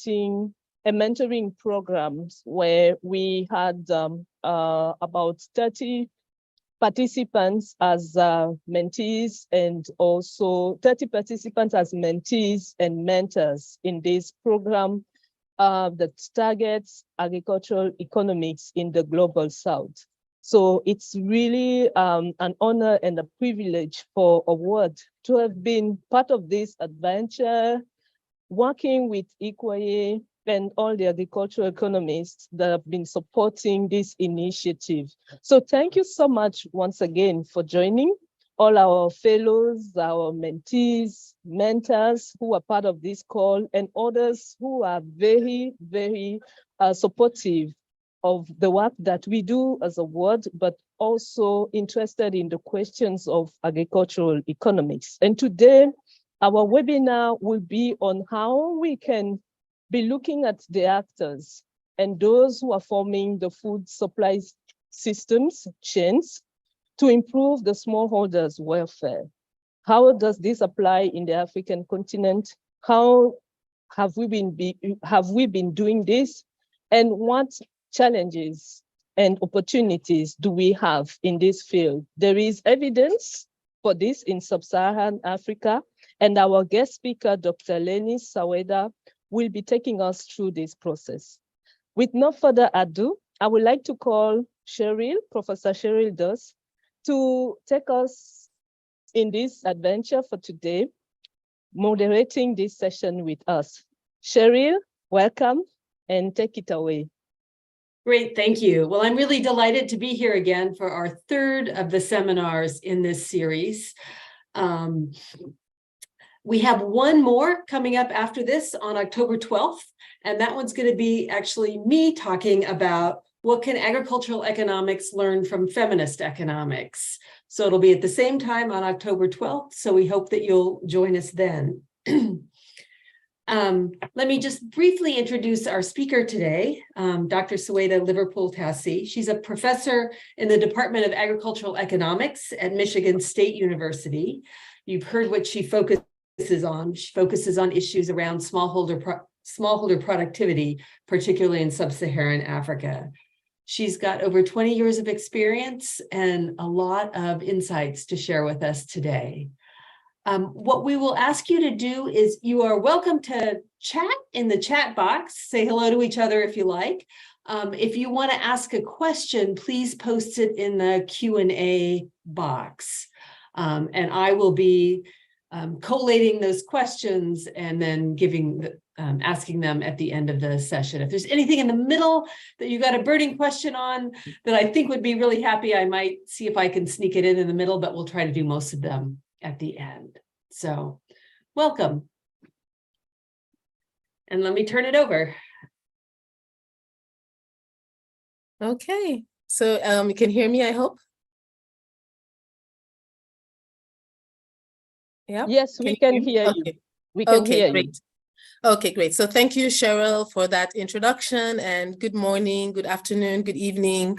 conducting a mentoring program where we had about 30 participants as mentees, and also 30 participants as mentees and mentors in this program that targets agricultural economics in the global South. So it's really an honor and a privilege for Award to have been part of this adventure, working with Ikwaye and all the agricultural economists that have been supporting this initiative. So thank you so much once again for joining, all our fellows, our mentees, mentors who are part of this call, and others who are very, very supportive of the work that we do as a ward, but also interested in the questions of agricultural economics. And today, our webinar will be on how we can be looking at the actors and those who are forming the food supply systems, chains, to improve the smallholders' welfare. How does this apply in the African continent? How have we been doing this? And what challenges and opportunities do we have in this field? There is evidence for this in sub-Saharan Africa, and our guest speaker, Dr. Lenis Saweda, will be taking us through this process. With no further ado, I would like to call Cheryl, Professor Cheryl Doss, to take us in this adventure for today, moderating this session with us. Cheryl, welcome, and take it away. Great, thank you. Well, I'm really delighted to be here again for our third of the seminars in this series. We have one more coming up after this on October 12th, and that one's going to be actually me talking about what can agricultural economics learn from feminist economics. So it'll be at the same time on October 12th, so we hope that you'll join us then. Let me just briefly introduce our speaker today, Dr. Saweda Liverpool-Tasie. She's a professor in the Department of Agricultural Economics at Michigan State University. You've heard what she focuses on. She focuses on issues around smallholder productivity, particularly in sub-Saharan Africa. She's got over 20 years of experience and a lot of insights to share with us today. What we will ask you to do is you are welcome to chat in the chat box, say hello to each other if you like. If you want to ask a question, please post it in the Q&A box. And I will be collating those questions and then asking them at the end of the session. If there's anything in the middle that you got a burning question on that I think would be really happy, I might see if I can sneak it in the middle, but we'll try to do most of them at the end. So welcome. And let me turn it over. Okay, so you can hear me, I hope? Yeah. Yes, we can hear you. Okay. We can hear great. you. Okay, great. So thank you, Cheryl, for that introduction, and good morning, good afternoon, good evening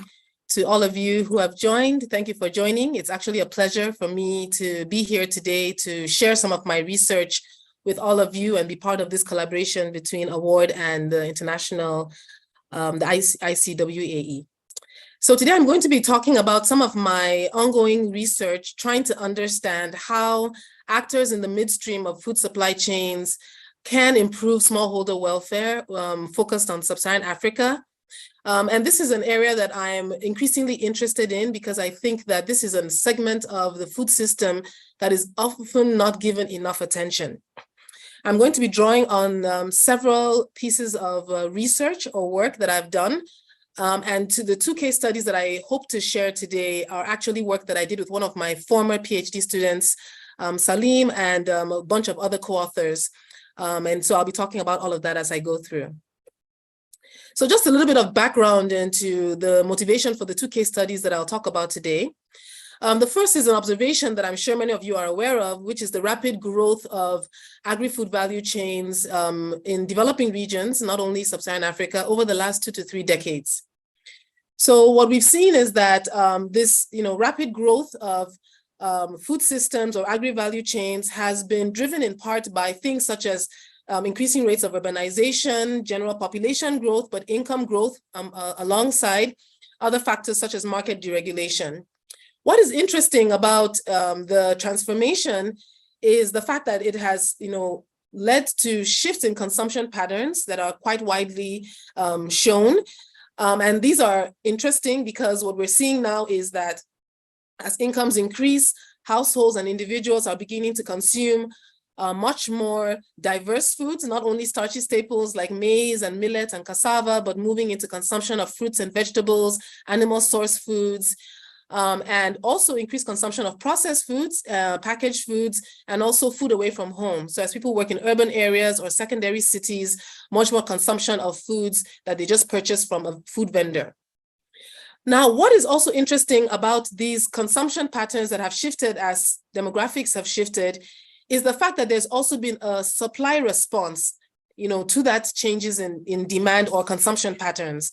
to all of you who have joined. Thank you for joining. It's actually a pleasure for me to be here today to share some of my research with all of you and be part of this collaboration between Award and the international, the ICWAE. So today I'm going to be talking about some of my ongoing research, trying to understand how actors in the midstream of food supply chains can improve smallholder welfare, focused on sub-Saharan Africa. And this is an area that I am increasingly interested in because I think that this is a segment of the food system that is often not given enough attention. I'm going to be drawing on several pieces of research or work that I've done. And to the two case studies that I hope to share today are actually work that I did with one of my former PhD students, Salim, and a bunch of other co-authors. And so I'll be talking about all of that as I go through. So just a little bit of background into the motivation for the two case studies that I'll talk about today. The first is an observation that I'm sure many of you are aware of, which is the rapid growth of agri-food value chains in developing regions, not only sub-Saharan Africa, over the last 2 to 3 decades. So what we've seen is that this rapid growth of food systems or agri-value chains has been driven in part by things such as increasing rates of urbanization, general population growth, but income growth alongside other factors such as market deregulation. What is interesting about the transformation is the fact that it has, led to shifts in consumption patterns that are quite widely shown. And these are interesting because what we're seeing now is that as incomes increase, households and individuals are beginning to consume much more diverse foods, not only starchy staples like maize and millet and cassava, but moving into consumption of fruits and vegetables, animal source foods, and also increased consumption of processed foods, packaged foods, and also food away from home. So as people work in urban areas or secondary cities, much more consumption of foods that they just purchase from a food vendor. Now, what is also interesting about these consumption patterns that have shifted as demographics have shifted is the fact that there's also been a supply response, to that changes in demand or consumption patterns.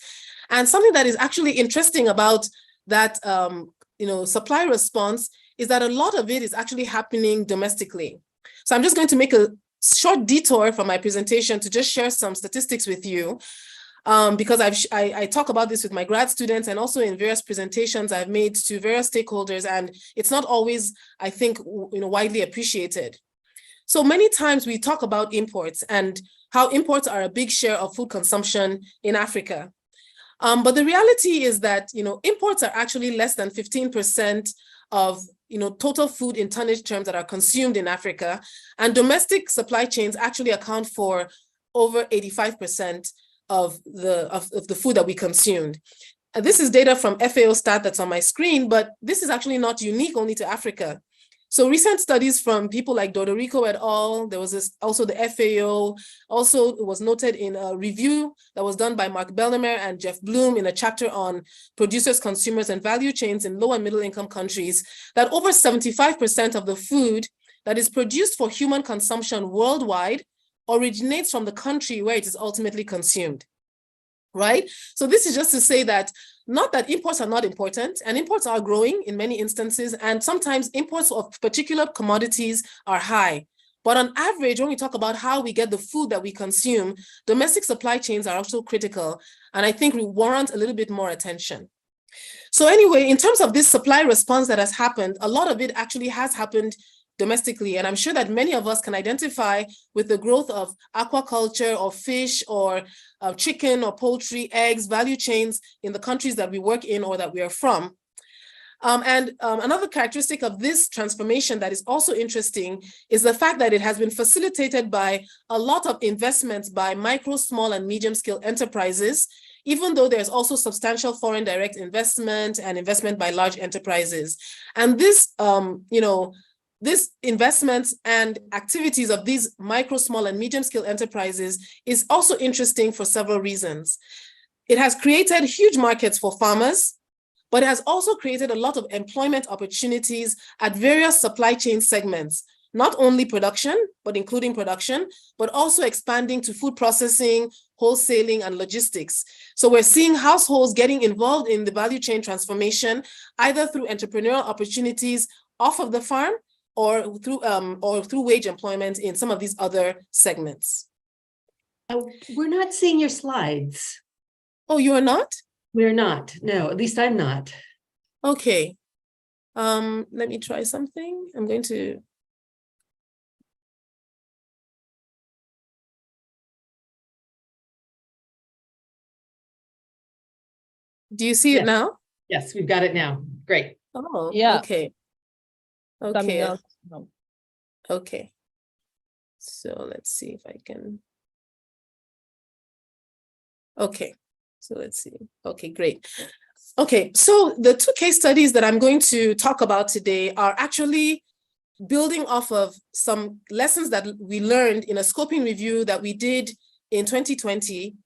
And something that is actually interesting about that supply response is that a lot of it is actually happening domestically. So I'm just going to make a short detour from my presentation to just share some statistics with you, because I talk about this with my grad students and also in various presentations I've made to various stakeholders, and it's not always, I think, widely appreciated. So many times we talk about imports and how imports are a big share of food consumption in Africa. But the reality is that, imports are actually less than 15% of, total food in tonnage terms that are consumed in Africa. And domestic supply chains actually account for over 85% of the food that we consumed. And this is data from FAO stat that's on my screen, but this is actually not unique only to Africa. So recent studies from people like Dodorico et al., there was also the FAO, also it was noted in a review that was done by Mark Bellemer and Jeff Bloom in a chapter on producers, consumers, and value chains in low and middle income countries, that over 75% of the food that is produced for human consumption worldwide originates from the country where it is ultimately consumed, right? So this is just to say that not that imports are not important, and imports are growing in many instances, and sometimes imports of particular commodities are high. But on average, when we talk about how we get the food that we consume, domestic supply chains are also critical, and I think we warrant a little bit more attention. So anyway, in terms of this supply response that has happened, a lot of it actually has happened domestically. And I'm sure that many of us can identify with the growth of aquaculture or fish or chicken or poultry, eggs, value chains in the countries that we work in or that we are from. Another characteristic of this transformation that is also interesting is the fact that it has been facilitated by a lot of investments by micro, small, and medium-scale enterprises, even though there's also substantial foreign direct investment and investment by large enterprises. And this, this investments and activities of these micro, small, and medium-scale enterprises is also interesting for several reasons. It has created huge markets for farmers, but it has also created a lot of employment opportunities at various supply chain segments, not only production, but including production, but also expanding to food processing, wholesaling, and logistics. So we're seeing households getting involved in the value chain transformation, either through entrepreneurial opportunities off of the farm, or through wage employment in some of these other segments. We're not seeing your slides. Oh, you are not? We're not. No, at least I'm not. Okay. Let me try something. I'm going to. Do you see it now? Yes, we've got it now. Great. Oh, yeah. Okay. Coming Okay. out now. Okay. So let's see if I can. Okay. So let's see. Okay, great. Okay, so the two case studies that I'm going to talk about today are actually building off of some lessons that we learned in a scoping review that we did in 2020,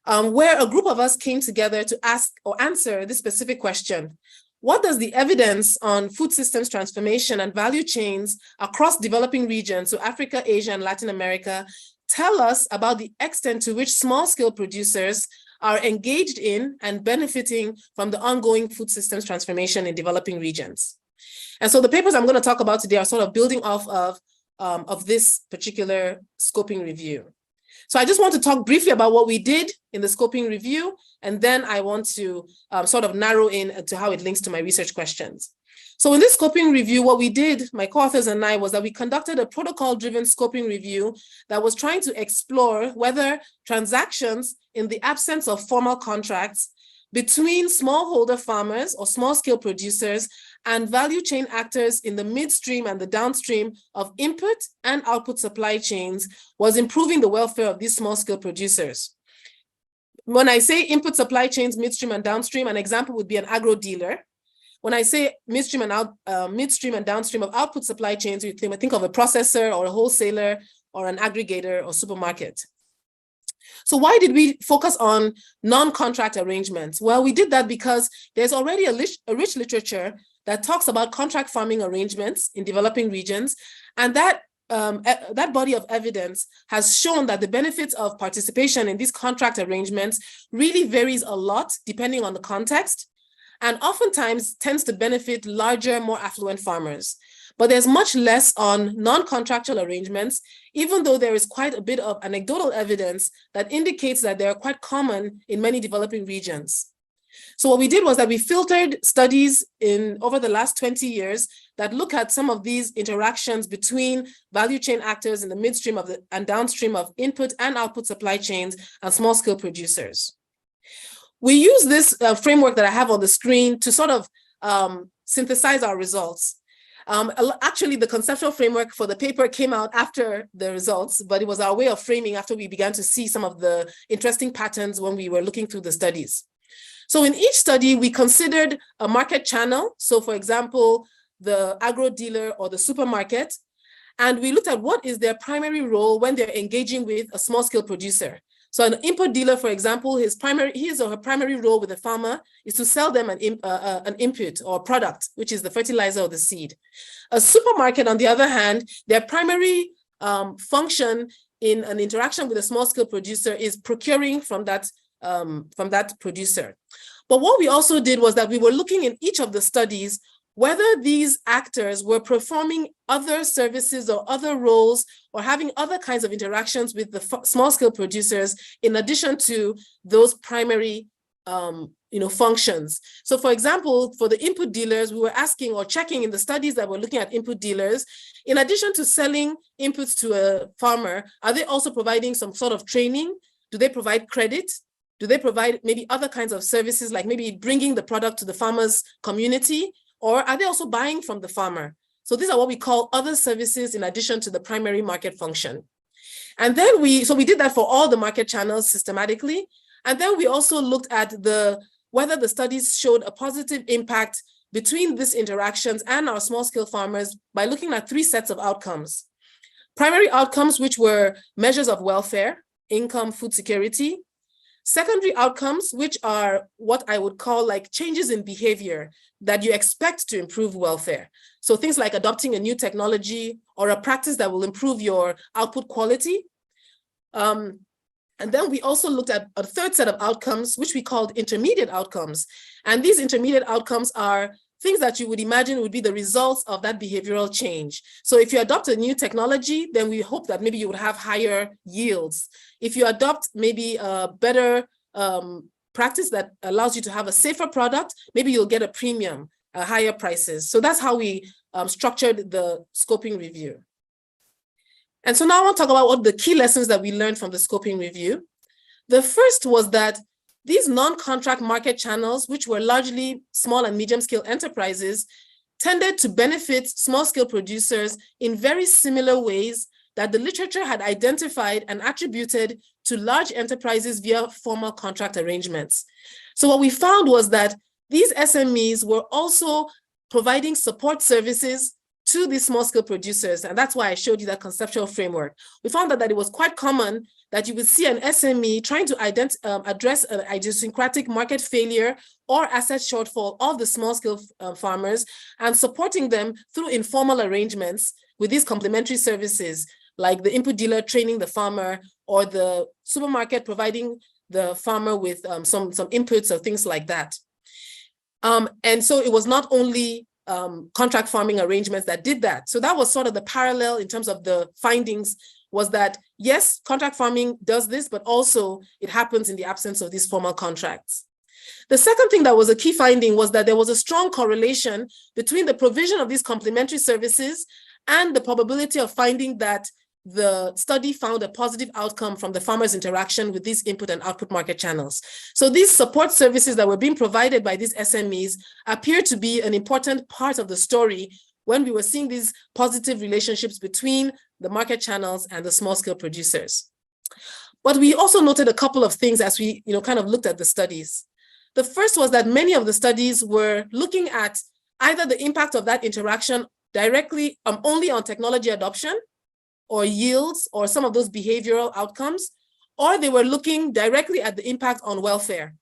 where a group of us came together to ask or answer this specific question. What does the evidence on food systems transformation and value chains across developing regions, so Africa, Asia, and Latin America, tell us about the extent to which small-scale producers are engaged in and benefiting from the ongoing food systems transformation in developing regions? And so the papers I'm going to talk about today are sort of building off of of this particular scoping review. So I just want to talk briefly about what we did in the scoping review, and then I want to sort of narrow in to how it links to my research questions. So in this scoping review, what we did, my co-authors and I, was that we conducted a protocol-driven scoping review that was trying to explore whether transactions in the absence of formal contracts between smallholder farmers or small-scale producers and value chain actors in the midstream and the downstream of input and output supply chains was improving the welfare of these small-scale producers. When I say input supply chains, midstream and downstream, an example would be an agro dealer. When I say midstream and downstream of output supply chains, you think of a processor or a wholesaler or an aggregator or supermarket. So why did we focus on non-contract arrangements? Well, we did that because there's already a rich literature that talks about contract farming arrangements in developing regions, and that body of evidence has shown that the benefits of participation in these contract arrangements really varies a lot depending on the context, and oftentimes tends to benefit larger, more affluent farmers. But there's much less on non-contractual arrangements, even though there is quite a bit of anecdotal evidence that indicates that they are quite common in many developing regions. So what we did was that we filtered studies over the last 20 years that look at some of these interactions between value chain actors in the midstream and downstream of input and output supply chains and small-scale producers. We use this framework that I have on the screen to sort of synthesize our results. Actually, the conceptual framework for the paper came out after the results, but it was our way of framing after we began to see some of the interesting patterns when we were looking through the studies. So in each study, we considered a market channel. So for example, the agro dealer or the supermarket, and we looked at what is their primary role when they're engaging with a small-scale producer. So an input dealer, for example, his or her primary role with the farmer is to sell them an input or product, which is the fertilizer or the seed. A supermarket, on the other hand, their primary function in an interaction with a small-scale producer is procuring from that producer. But what we also did was that we were looking in each of the studies whether these actors were performing other services or other roles or having other kinds of interactions with the small-scale producers in addition to those primary functions. So for example, for the input dealers, we were asking or checking in the studies that were looking at input dealers, in addition to selling inputs to a farmer, are they also providing some sort of training? Do they provide credit? Do they provide maybe other kinds of services, like maybe bringing the product to the farmer's community? Or are they also buying from the farmer? So these are what we call other services in addition to the primary market function. And then we did that for all the market channels systematically. And then we also looked at whether the studies showed a positive impact between these interactions and our small-scale farmers by looking at 3 sets of outcomes. Primary outcomes, which were measures of welfare, income, food security. Secondary outcomes, which are what I would call like changes in behavior that you expect to improve welfare. So things like adopting a new technology or a practice that will improve your output quality. And then we also looked at a 3rd set of outcomes, which we called intermediate outcomes. And these intermediate outcomes are things that you would imagine would be the results of that behavioral change. So if you adopt a new technology, then we hope that maybe you would have higher yields. If you adopt maybe a better practice that allows you to have a safer product, maybe you'll get a premium, higher prices. So that's how we structured the scoping review. And so now I want to talk about what the key lessons that we learned from the scoping review. The first was that these non-contract market channels, which were largely small and medium-scale enterprises, tended to benefit small-scale producers in very similar ways that the literature had identified and attributed to large enterprises via formal contract arrangements. So what we found was that these SMEs were also providing support services to these small-scale producers, and that's why I showed you that conceptual framework. We found that it was quite common that you would see an SME trying to address an idiosyncratic market failure or asset shortfall of the small-scale farmers and supporting them through informal arrangements with these complementary services, like the input dealer training the farmer or the supermarket providing the farmer with some inputs or things like that. And so it was not only contract farming arrangements that did that. So that was sort of the parallel in terms of the findings, was that yes, contract farming does this, but also it happens in the absence of these formal contracts. The second thing that was a key finding was that there was a strong correlation between the provision of these complementary services and the probability of finding that the study found a positive outcome from the farmer's interaction with these input and output market channels. So these support services that were being provided by these SMEs appear to be an important part of the story when we were seeing these positive relationships between the market channels and the small-scale producers. But we also noted a couple of things as we kind of looked at the studies. The first was that many of the studies were looking at either the impact of that interaction directly only on technology adoption or yields or some of those behavioral outcomes, or they were looking directly at the impact on welfare.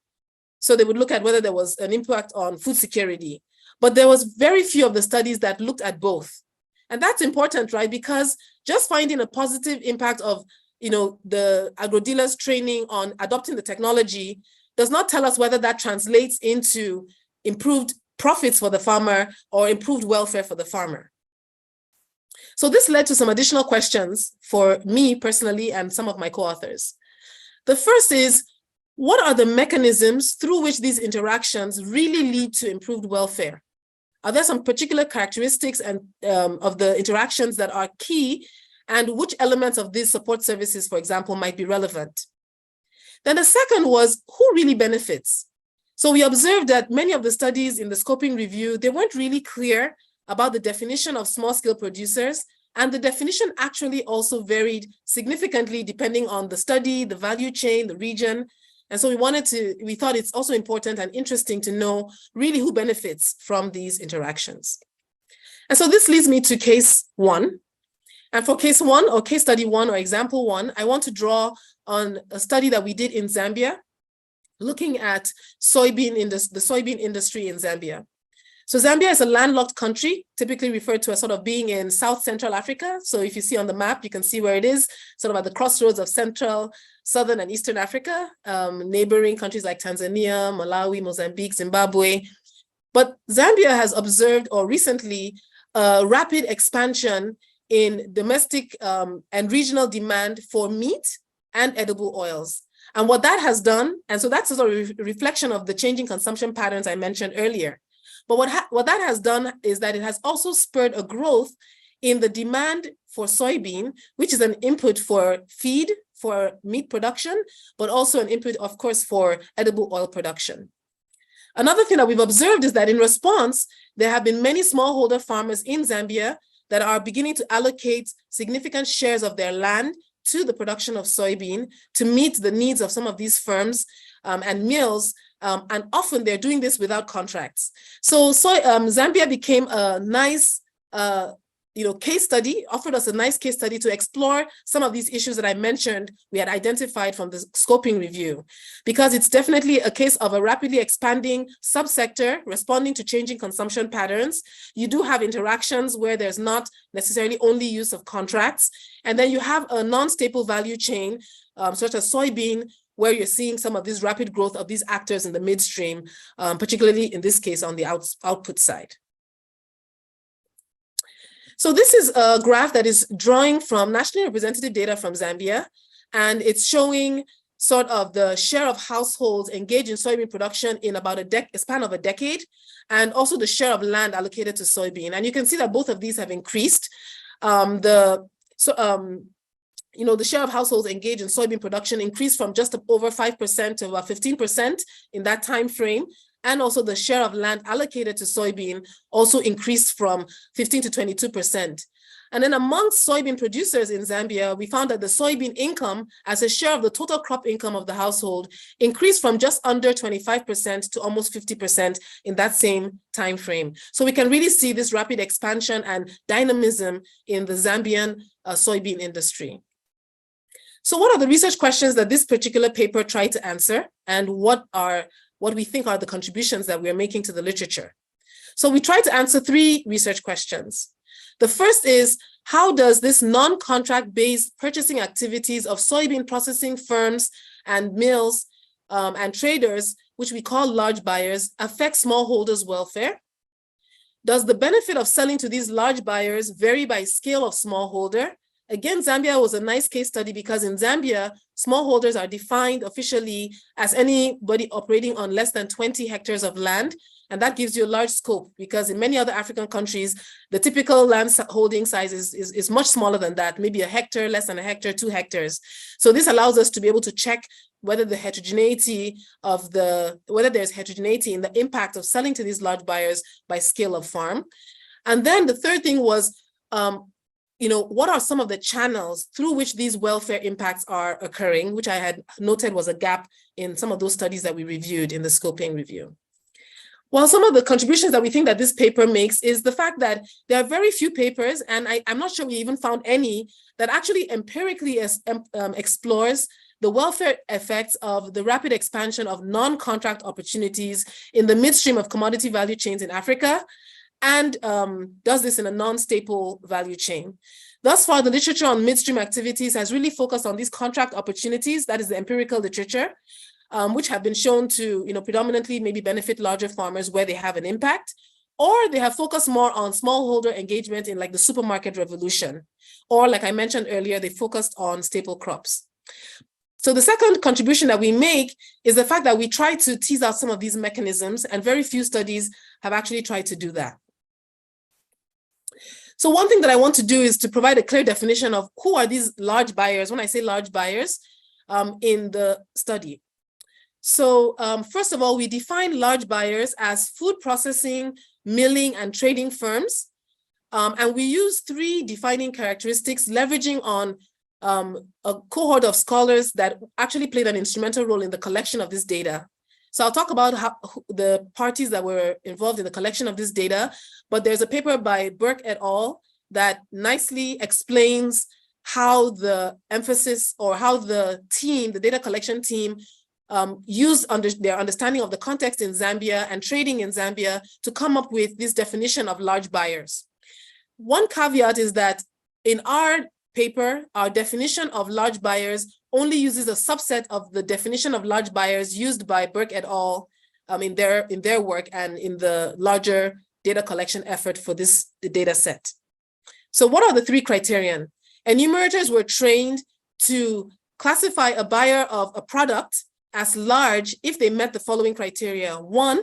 So they would look at whether there was an impact on food security. But there was very few of the studies that looked at both. And that's important, right? Because just finding a positive impact of the agro-dealers training on adopting the technology does not tell us whether that translates into improved profits for the farmer or improved welfare for the farmer. So this led to some additional questions for me personally and some of my co-authors. The first is, what are the mechanisms through which these interactions really lead to improved welfare? Are there some particular characteristics and of the interactions that are key, and which elements of these support services, for example, might be relevant? Then the second was, who really benefits? So we observed that many of the studies in the scoping review, they weren't really clear about the definition of small-scale producers, and the definition actually also varied significantly depending on the study, the value chain, the region. And so we thought it's also important and interesting to know really who benefits from these interactions. And so this leads me to case one. And for case one or case study one or example one, I want to draw on a study that we did in Zambia, looking at the soybean industry in Zambia. So Zambia is a landlocked country, typically referred to as sort of being in South Central Africa. So if you see on the map, you can see where it is, sort of at the crossroads of Central, Southern, and Eastern Africa, neighboring countries like Tanzania, Malawi, Mozambique, Zimbabwe. But Zambia has observed, or recently, a rapid expansion in domestic and regional demand for meat and edible oils. And what that has done, and so that's a sort of reflection of the changing consumption patterns I mentioned earlier. But what that has done is that it has also spurred a growth in the demand for soybean, which is an input for feed, for meat production, but also an input, of course, for edible oil production. Another thing that we've observed is that in response, there have been many smallholder farmers in Zambia that are beginning to allocate significant shares of their land to the production of soybean to meet the needs of some of these firms and mills, and often they're doing this without contracts. So Zambia became a nice case study, offered us a nice case study to explore some of these issues that I mentioned we had identified from the scoping review, because it's definitely a case of a rapidly expanding subsector responding to changing consumption patterns. You do have interactions where there's not necessarily only use of contracts, and then you have a non-staple value chain, such as soybean, where you're seeing some of this rapid growth of these actors in the midstream, particularly in this case on the output side. So this is a graph that is drawing from nationally representative data from Zambia, and it's showing sort of the share of households engaged in soybean production in about a span of a decade, and also the share of land allocated to soybean. And you can see that both of these have increased. The share of households engaged in soybean production increased from just over 5% to about 15% in that time frame. And also the share of land allocated to soybean also increased from 15 to 22%. And then amongst soybean producers in Zambia, we found that the soybean income as a share of the total crop income of the household increased from just under 25% to almost 50% in that same time frame. So we can really see this rapid expansion and dynamism in the Zambian soybean industry. So what are the research questions that this particular paper tried to answer, and what we think are the contributions that we're making to the literature? So we tried to answer three research questions. The first is, how does this non-contract-based purchasing activities of soybean processing firms and mills and traders, which we call large buyers, affect smallholders' welfare? Does the benefit of selling to these large buyers vary by scale of smallholder? Again, Zambia was a nice case study because in Zambia, smallholders are defined officially as anybody operating on less than 20 hectares of land. And that gives you a large scope because in many other African countries, the typical land holding size is much smaller than that, maybe a hectare, less than a hectare, 2 hectares. So this allows us to be able to check whether the heterogeneity of whether there's heterogeneity in the impact of selling to these large buyers by scale of farm. And then the third thing was, what are some of the channels through which these welfare impacts are occurring, which I had noted was a gap in some of those studies that we reviewed in the scoping review. Well, some of the contributions that we think that this paper makes is the fact that there are very few papers, and I'm not sure we even found any, that actually empirically explores the welfare effects of the rapid expansion of non-contract opportunities in the midstream of commodity value chains in Africa, and does this in a non-staple value chain. Thus far, the literature on midstream activities has really focused on these contract opportunities, that is the empirical literature, which have been shown to predominantly maybe benefit larger farmers where they have an impact, or they have focused more on smallholder engagement in like the supermarket revolution, or like I mentioned earlier, they focused on staple crops. So the second contribution that we make is the fact that we try to tease out some of these mechanisms, and very few studies have actually tried to do that. So one thing that I want to do is to provide a clear definition of who are these large buyers. When I say large buyers in the study. So first of all, we define large buyers as food processing, milling, and trading firms. And we use 3 defining characteristics, leveraging on a cohort of scholars that actually played an instrumental role in the collection of this data. So I'll talk about how the parties that were involved in the collection of this data, but there's a paper by Burke et al. That nicely explains how the emphasis or how the team, the data collection team, used their understanding of the context in Zambia and trading in Zambia to come up with this definition of large buyers. One caveat is that in our paper, our definition of large buyers only uses a subset of the definition of large buyers used by Burke et al. In their work and in the larger data collection effort for this data set. So what are the 3 criterion? Enumerators were trained to classify a buyer of a product as large if they met the following criteria. 1,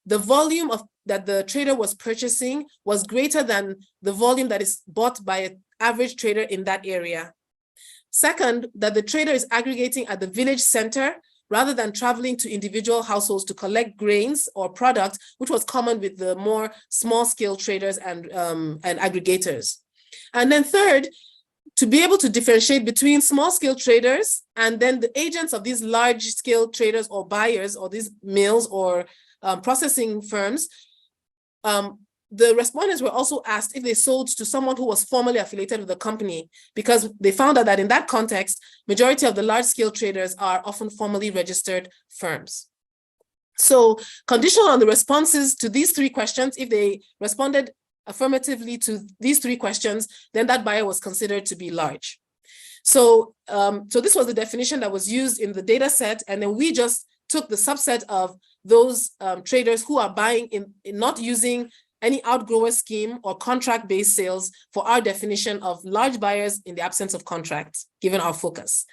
the volume that the trader was purchasing was greater than the volume that is bought by an average trader in that area. Second, that the trader is aggregating at the village center rather than traveling to individual households to collect grains or products, which was common with the more small-scale traders and aggregators. And then third, to be able to differentiate between small-scale traders and then the agents of these large-scale traders or buyers or these mills or processing firms, the respondents were also asked if they sold to someone who was formally affiliated with the company, because they found out that in that context, majority of the large-scale traders are often formally registered firms. So conditional on the responses to these 3 questions, if they responded affirmatively to these 3 questions, then that buyer was considered to be large. So, this was the definition that was used in the data set, and then we just took the subset of those traders who are buying in not using any outgrower scheme or contract-based sales for our definition of large buyers in the absence of contracts, given our focus.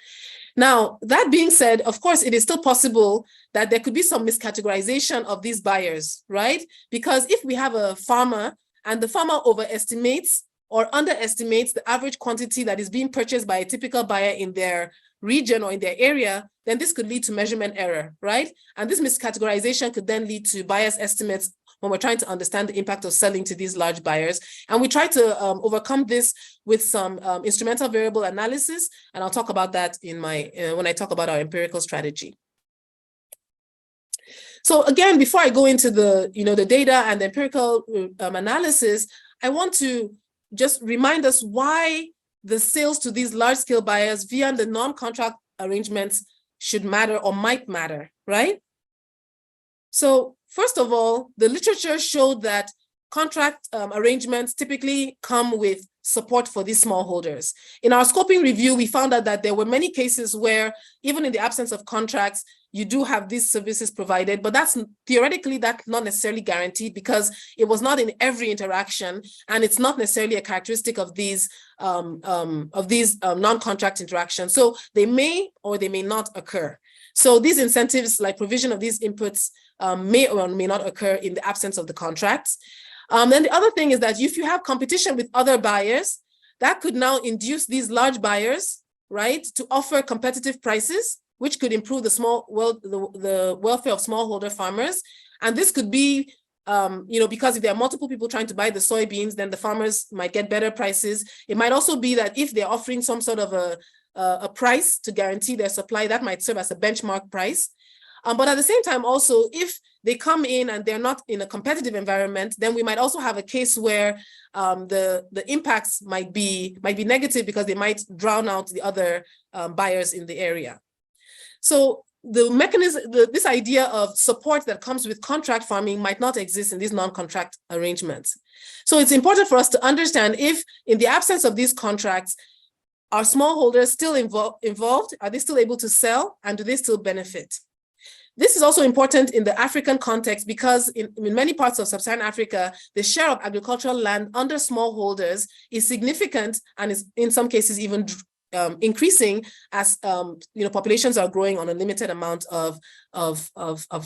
Now, that being said, of course, it is still possible that there could be some miscategorization of these buyers, right? Because if we have a farmer and the farmer overestimates or underestimates the average quantity that is being purchased by a typical buyer in their region or in their area, then this could lead to measurement error, right? And this miscategorization could then lead to bias estimates when we're trying to understand the impact of selling to these large buyers. And we try to overcome this with some instrumental variable analysis, and I'll talk about that in my when I talk about our empirical strategy. So again, before I go into the the data and the empirical analysis, I want to just remind us why the sales to these large-scale buyers via the non-contract arrangements should matter or might matter, right? So first of all, the literature showed that contract arrangements typically come with support for these smallholders. In our scoping review, we found out that there were many cases where, even in the absence of contracts, you do have these services provided, but that's theoretically that's not necessarily guaranteed because it was not in every interaction, and it's not necessarily a characteristic of these non-contract interactions. So they may or they may not occur. So these incentives, like provision of these inputs, may or may not occur in the absence of the contracts. Then the other thing is that if you have competition with other buyers, that could now induce these large buyers, right, to offer competitive prices, which could improve the welfare of smallholder farmers. And this could be, because if there are multiple people trying to buy the soybeans, then the farmers might get better prices. It might also be that if they're offering some sort of a price to guarantee their supply, that might serve as a benchmark price. But at the same time, also, if they come in and they're not in a competitive environment, then we might also have a case where the impacts might be negative because they might drown out the other buyers in the area. So the mechanism, this idea of support that comes with contract farming might not exist in these non-contract arrangements. So it's important for us to understand if, in the absence of these contracts, are smallholders still involved? Are they still able to sell? And do they still benefit? This is also important in the African context because in many parts of sub-Saharan Africa, the share of agricultural land under smallholders is significant and is in some cases even increasing as populations are growing on a limited amount of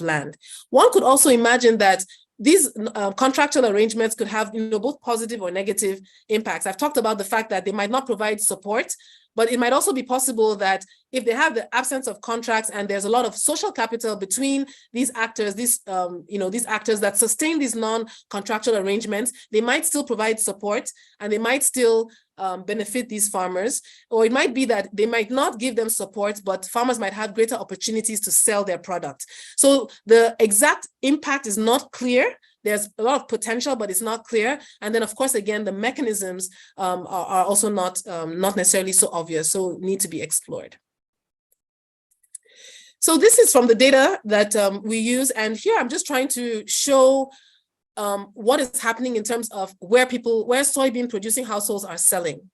land. One could also imagine that these contractual arrangements could have both positive or negative impacts. I've talked about the fact that they might not provide support, but it might also be possible that if they have the absence of contracts and there's a lot of social capital between these actors, these actors that sustain these non-contractual arrangements, they might still provide support and they might still benefit these farmers. Or it might be that they might not give them support, but farmers might have greater opportunities to sell their product. So the exact impact is not clear. There's a lot of potential, but it's not clear. And then, of course, again, the mechanisms are also not necessarily so obvious, so need to be explored. So this is from the data that we use. And here I'm just trying to show what is happening in terms of where soybean producing households are selling.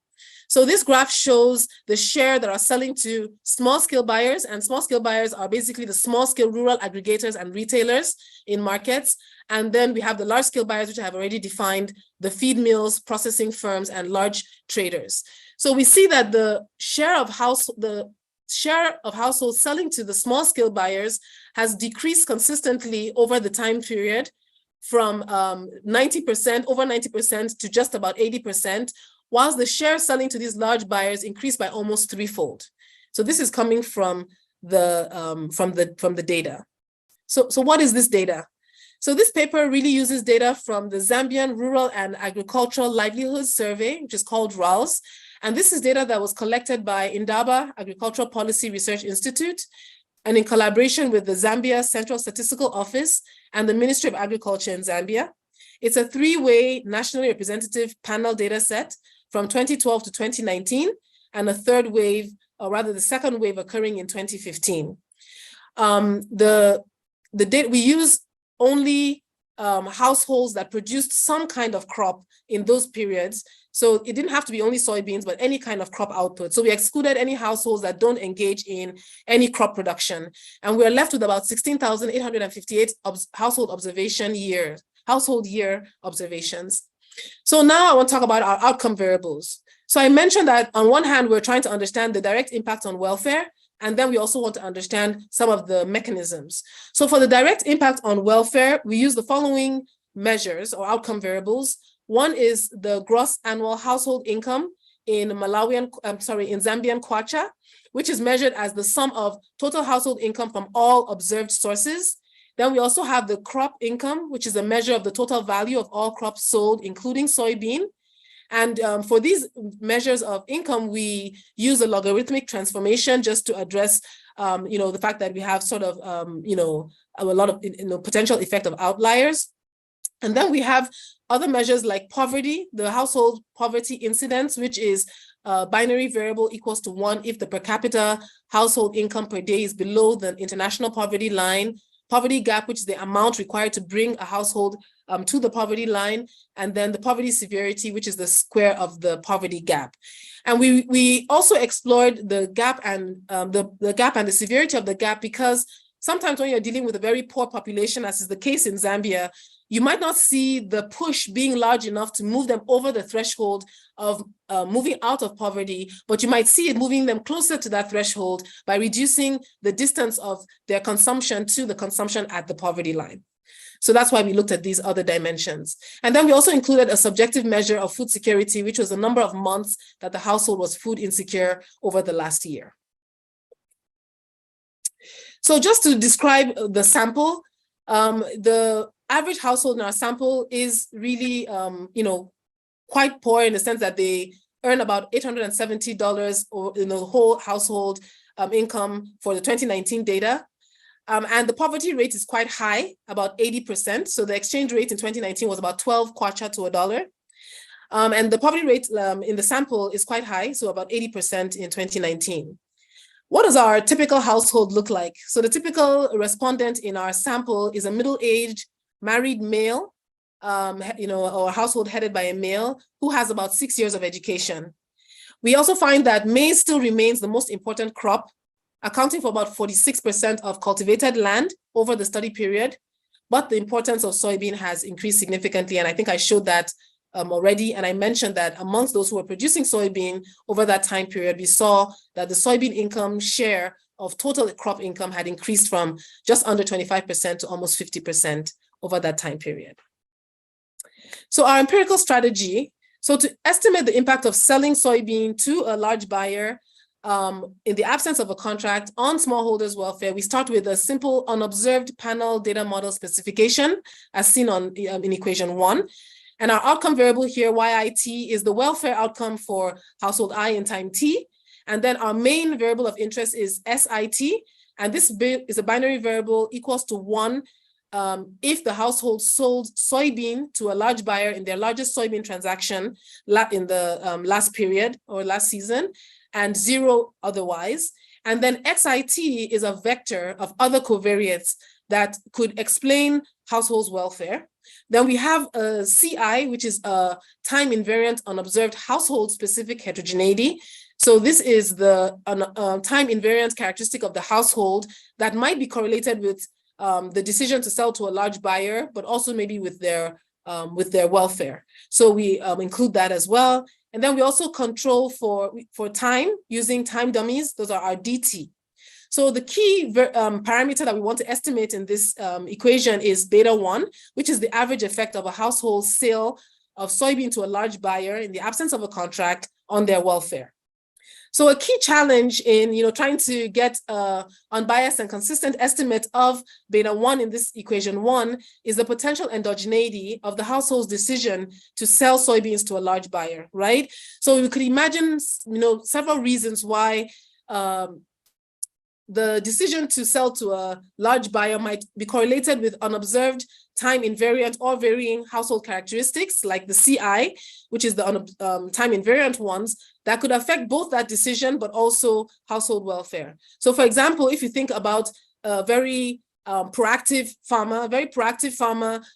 So this graph shows the share that are selling to small-scale buyers, and small-scale buyers are basically the small-scale rural aggregators and retailers in markets. And then we have the large-scale buyers, which I have already defined, the feed mills, processing firms, and large traders. So we see that the share of households selling to the small-scale buyers has decreased consistently over the time period from 90%, over 90% to just about 80%, whilst the share selling to these large buyers increased by almost threefold. So this is coming from the data. So what is this data? So this paper really uses data from the Zambian Rural and Agricultural Livelihoods Survey, which is called RALS. And this is data that was collected by Indaba Agricultural Policy Research Institute, and in collaboration with the Zambia Central Statistical Office and the Ministry of Agriculture in Zambia. It's a three-way nationally representative panel data set from 2012 to 2019, and a third wave, or rather the second wave occurring in 2015. The data, we use only households that produced some kind of crop in those periods. So it didn't have to be only soybeans, but any kind of crop output. So we excluded any households that don't engage in any crop production. And we're left with about 16,858 household year observations. So now I want to talk about our outcome variables. So I mentioned that on one hand, we're trying to understand the direct impact on welfare, and then we also want to understand some of the mechanisms. So for the direct impact on welfare, we use the following measures or outcome variables. One is the gross annual household income in Zambian kwacha, which is measured as the sum of total household income from all observed sources. Then we also have the crop income, which is a measure of the total value of all crops sold, including soybean. And for these measures of income, we use a logarithmic transformation just to address, the fact that we have sort of, a lot of potential effect of outliers. And then we have other measures like poverty, the household poverty incidence, which is binary variable equals to 1 if the per capita household income per day is below the international poverty line poverty gap, which is the amount required to bring a household to the poverty line, and then the poverty severity, which is the square of the poverty gap. And we also explored the gap and the gap and the severity of the gap, because sometimes when you're dealing with a very poor population, as is the case in Zambia, you might not see the push being large enough to move them over the threshold of moving out of poverty, but you might see it moving them closer to that threshold by reducing the distance of their consumption to the consumption at the poverty line. So that's why we looked at these other dimensions. And then we also included a subjective measure of food security, which was the number of months that the household was food insecure over the last year. So just to describe the sample, the average household in our sample is really, quite poor, in the sense that they earn about $870 in the whole household income for the 2019 data. And the poverty rate is quite high, about 80%. So the exchange rate in 2019 was about 12 kwacha to $1. And the poverty rate in the sample is quite high, so about 80% in 2019. What does our typical household look like? So the typical respondent in our sample is a middle-aged married male, or a household headed by a male who has about 6 years of education. We also find that maize still remains the most important crop, accounting for about 46% of cultivated land over the study period, but the importance of soybean has increased significantly, and I think I showed that already, and I mentioned that amongst those who were producing soybean over that time period, we saw that the soybean income share of total crop income had increased from just under 25% to almost 50% over that time period. So our empirical strategy, so to estimate the impact of selling soybean to a large buyer in the absence of a contract on smallholders' welfare, we start with a simple unobserved panel data model specification, as seen in equation 1. And our outcome variable here, YIT, is the welfare outcome for household I in time t. And then our main variable of interest is SIT. And this is a binary variable equals to 1 if the household sold soybean to a large buyer in their largest soybean transaction in the last period or last season, and 0 otherwise. And then XIT is a vector of other covariates that could explain households' welfare. Then we have a CI, which is a time invariant unobserved household specific heterogeneity. So this is the time invariant characteristic of the household that might be correlated with the decision to sell to a large buyer, but also maybe with their welfare. So we include that as well. And then we also control for time using time dummies. Those are our DT. So the key parameter that we want to estimate in this equation is beta 1, which is the average effect of a household sale of soybean to a large buyer in the absence of a contract on their welfare. So a key challenge in trying to get unbiased and consistent estimate of beta 1 in this equation 1 is the potential endogeneity of the household's decision to sell soybeans to a large buyer, right? So we could imagine several reasons why the decision to sell to a large buyer might be correlated with unobserved time invariant or varying household characteristics like the CI, which is the time invariant ones, that could affect both that decision but also household welfare. So for example, if you think about a very proactive farmer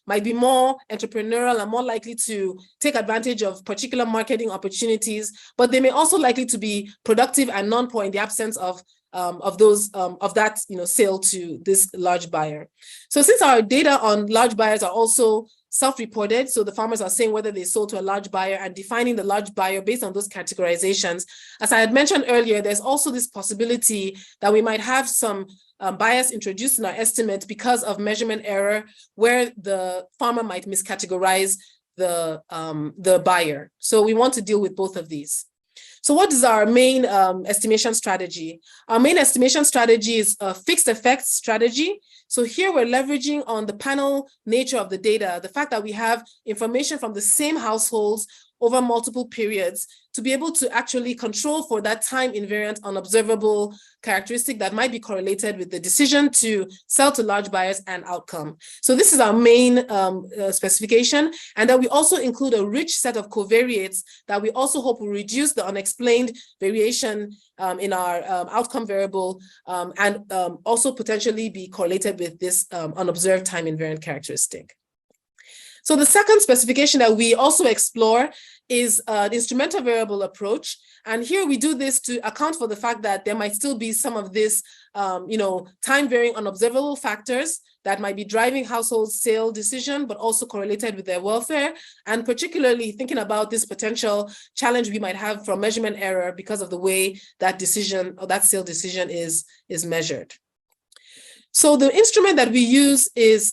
might be more entrepreneurial and more likely to take advantage of particular marketing opportunities, but they may also likely to be productive and non-poor in the absence of that sale to this large buyer. So since our data on large buyers are also self-reported, so the farmers are saying whether they sold to a large buyer and defining the large buyer based on those categorizations, as I had mentioned earlier, there's also this possibility that we might have some bias introduced in our estimate because of measurement error, where the farmer might miscategorize the buyer. So we want to deal with both of these. So what is our main estimation strategy? Our main estimation strategy is a fixed effects strategy. So here we're leveraging on the panel nature of the data, the fact that we have information from the same households over multiple periods to be able to actually control for that time invariant unobservable characteristic that might be correlated with the decision to sell to large buyers and outcome. So this is our main specification. And then we also include a rich set of covariates that we also hope will reduce the unexplained variation in our outcome variable and also potentially be correlated with this unobserved time invariant characteristic. So the second specification that we also explore is the instrumental variable approach. And here we do this to account for the fact that there might still be some of this, time varying unobservable factors that might be driving household sale decision, but also correlated with their welfare. And particularly thinking about this potential challenge we might have from measurement error because of the way that decision or that sale decision is measured. So the instrument that we use is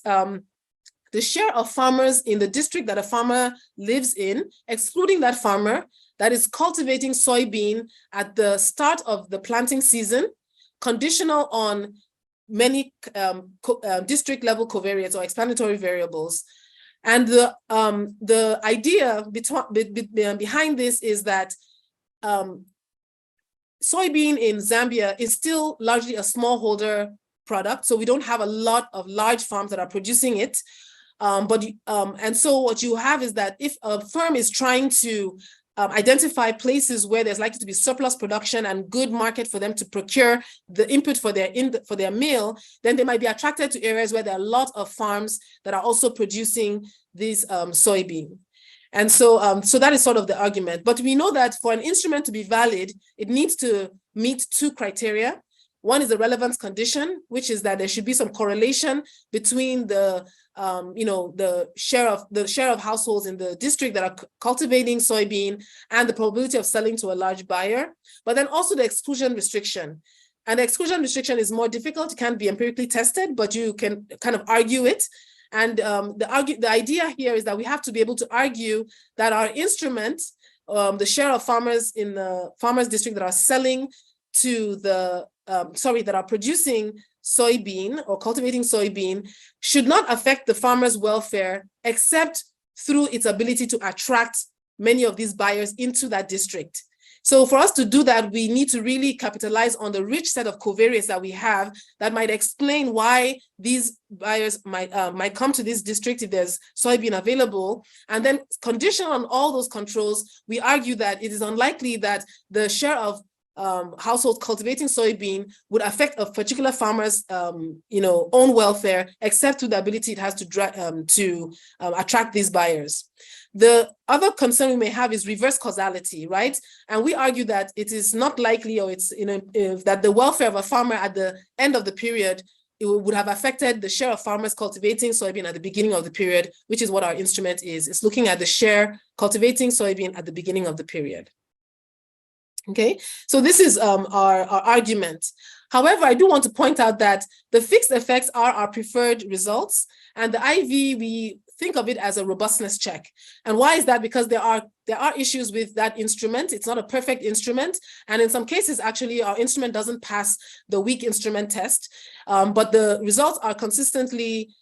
the share of farmers in the district that a farmer lives in, excluding that farmer that is cultivating soybean at the start of the planting season, conditional on many district level covariates or explanatory variables. And the idea behind this is that soybean in Zambia is still largely a smallholder product. So we don't have a lot of large farms that are producing it. And so what you have is that if a firm is trying to identify places where there's likely to be surplus production and good market for them to procure the input for their meal, then they might be attracted to areas where there are a lot of farms that are also producing this soybean. And so, so that is sort of the argument. But we know that for an instrument to be valid, it needs to meet two criteria. One is the relevance condition, which is that there should be some correlation between the the share of households in the district that are cultivating soybean and the probability of selling to a large buyer, but then also the exclusion restriction. And the exclusion restriction is more difficult, it can't be empirically tested, but you can kind of argue it. And the idea here is that we have to be able to argue that our instrument, the share of farmers in the farmers district that are selling to the, that are producing soybean or cultivating soybean should not affect the farmer's welfare except through its ability to attract many of these buyers into that district. So for us to do that, we need to really capitalize on the rich set of covariates that we have that might explain why these buyers might come to this district if there's soybean available. And then conditional on all those controls, we argue that it is unlikely that the share of households cultivating soybean would affect a particular farmer's own welfare, except through the ability it has to attract these buyers. The other concern we may have is reverse causality, right? And we argue that it is not likely, or it's that the welfare of a farmer at the end of the period it would have affected the share of farmers cultivating soybean at the beginning of the period, which is what our instrument is. It's looking at the share cultivating soybean at the beginning of the period. Okay, so this is our argument. However, I do want to point out that the fixed effects are our preferred results, and the IV, we think of it as a robustness check. And why is that? Because there are issues with that instrument. It's not a perfect instrument, and in some cases, actually, our instrument doesn't pass the weak instrument test, but the results are consistently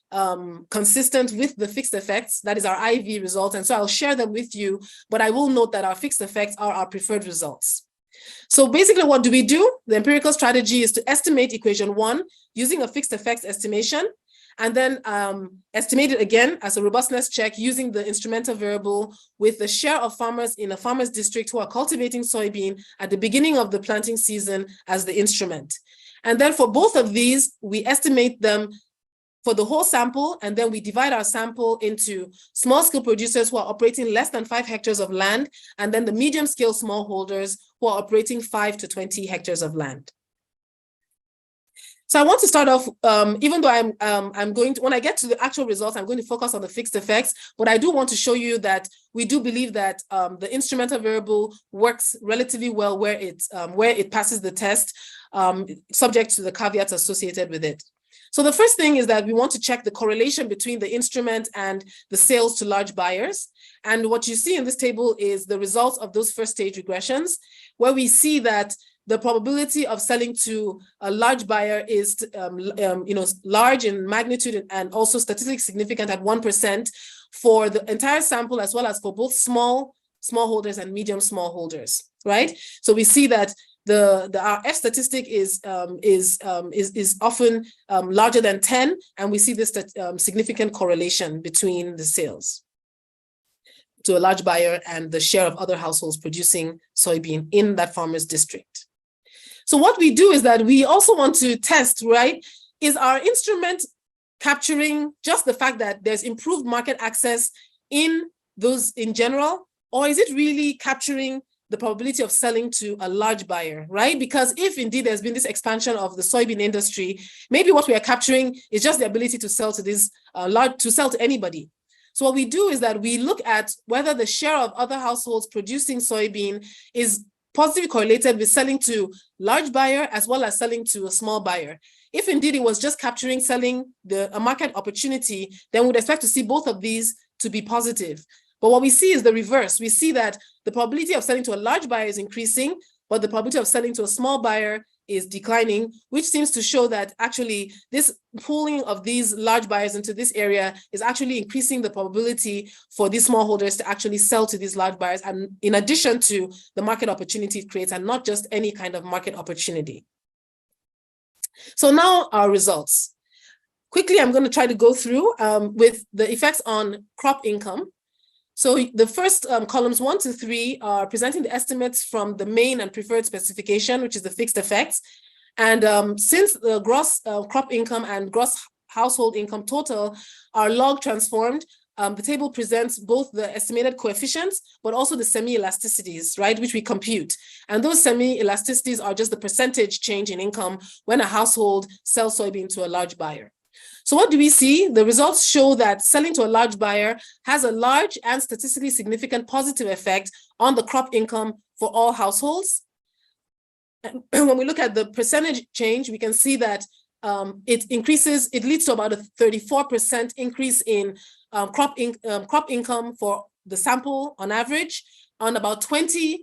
consistent with the fixed effects. That is our IV result, and so I'll share them with you, but I will note that our fixed effects are our preferred results. So basically, what do we do? The empirical strategy is to estimate equation 1 using a fixed effects estimation, and then estimate it again as a robustness check using the instrumental variable with the share of farmers in a farmer's district who are cultivating soybean at the beginning of the planting season as the instrument. And then for both of these, we estimate them for the whole sample, and then we divide our sample into small scale producers who are operating less than 5 hectares of land, and then the medium scale smallholders who are operating 5 to 20 hectares of land. So I want to start off, even though I'm going to, when I get to the actual results, I'm going to focus on the fixed effects, but I do want to show you that we do believe that the instrumental variable works relatively well where it passes the test, subject to the caveats associated with it. So the first thing is that we want to check the correlation between the instrument and the sales to large buyers. And what you see in this table is the results of those first stage regressions, where we see that the probability of selling to a large buyer is large in magnitude and also statistically significant at 1% for the entire sample, as well as for both small smallholders and medium smallholders, right? So we see that our F statistic is often larger than 10, and we see this significant correlation between the sales to a large buyer and the share of other households producing soybean in that farmer's district. So what we do is that we also want to test, right? Is our instrument capturing just the fact that there's improved market access in those in general, or is it really capturing the probability of selling to a large buyer, right? Because if indeed there's been this expansion of the soybean industry, maybe what we are capturing is just the ability to sell to this sell to anybody. So what we do is that we look at whether the share of other households producing soybean is positively correlated with selling to large buyer as well as selling to a small buyer. If indeed it was just capturing selling a market opportunity, then we'd expect to see both of these to be positive. But what we see is the reverse. We see that the probability of selling to a large buyer is increasing, but the probability of selling to a small buyer is declining, which seems to show that actually this pooling of these large buyers into this area is actually increasing the probability for these smallholders to actually sell to these large buyers, and in addition to the market opportunity it creates, and not just any kind of market opportunity. So now our results. Quickly, I'm going to try to go through with the effects on crop income. So the first columns 1 to 3 are presenting the estimates from the main and preferred specification, which is the fixed effects. And since the gross crop income and gross household income total are log transformed, the table presents both the estimated coefficients, but also the semi-elasticities, right, which we compute. And those semi-elasticities are just the percentage change in income when a household sells soybean to a large buyer. So what do we see? The results show that selling to a large buyer has a large and statistically significant positive effect on the crop income for all households. And when we look at the percentage change, we can see that it leads to about a 34% increase in crop income for the sample on average, on about 20%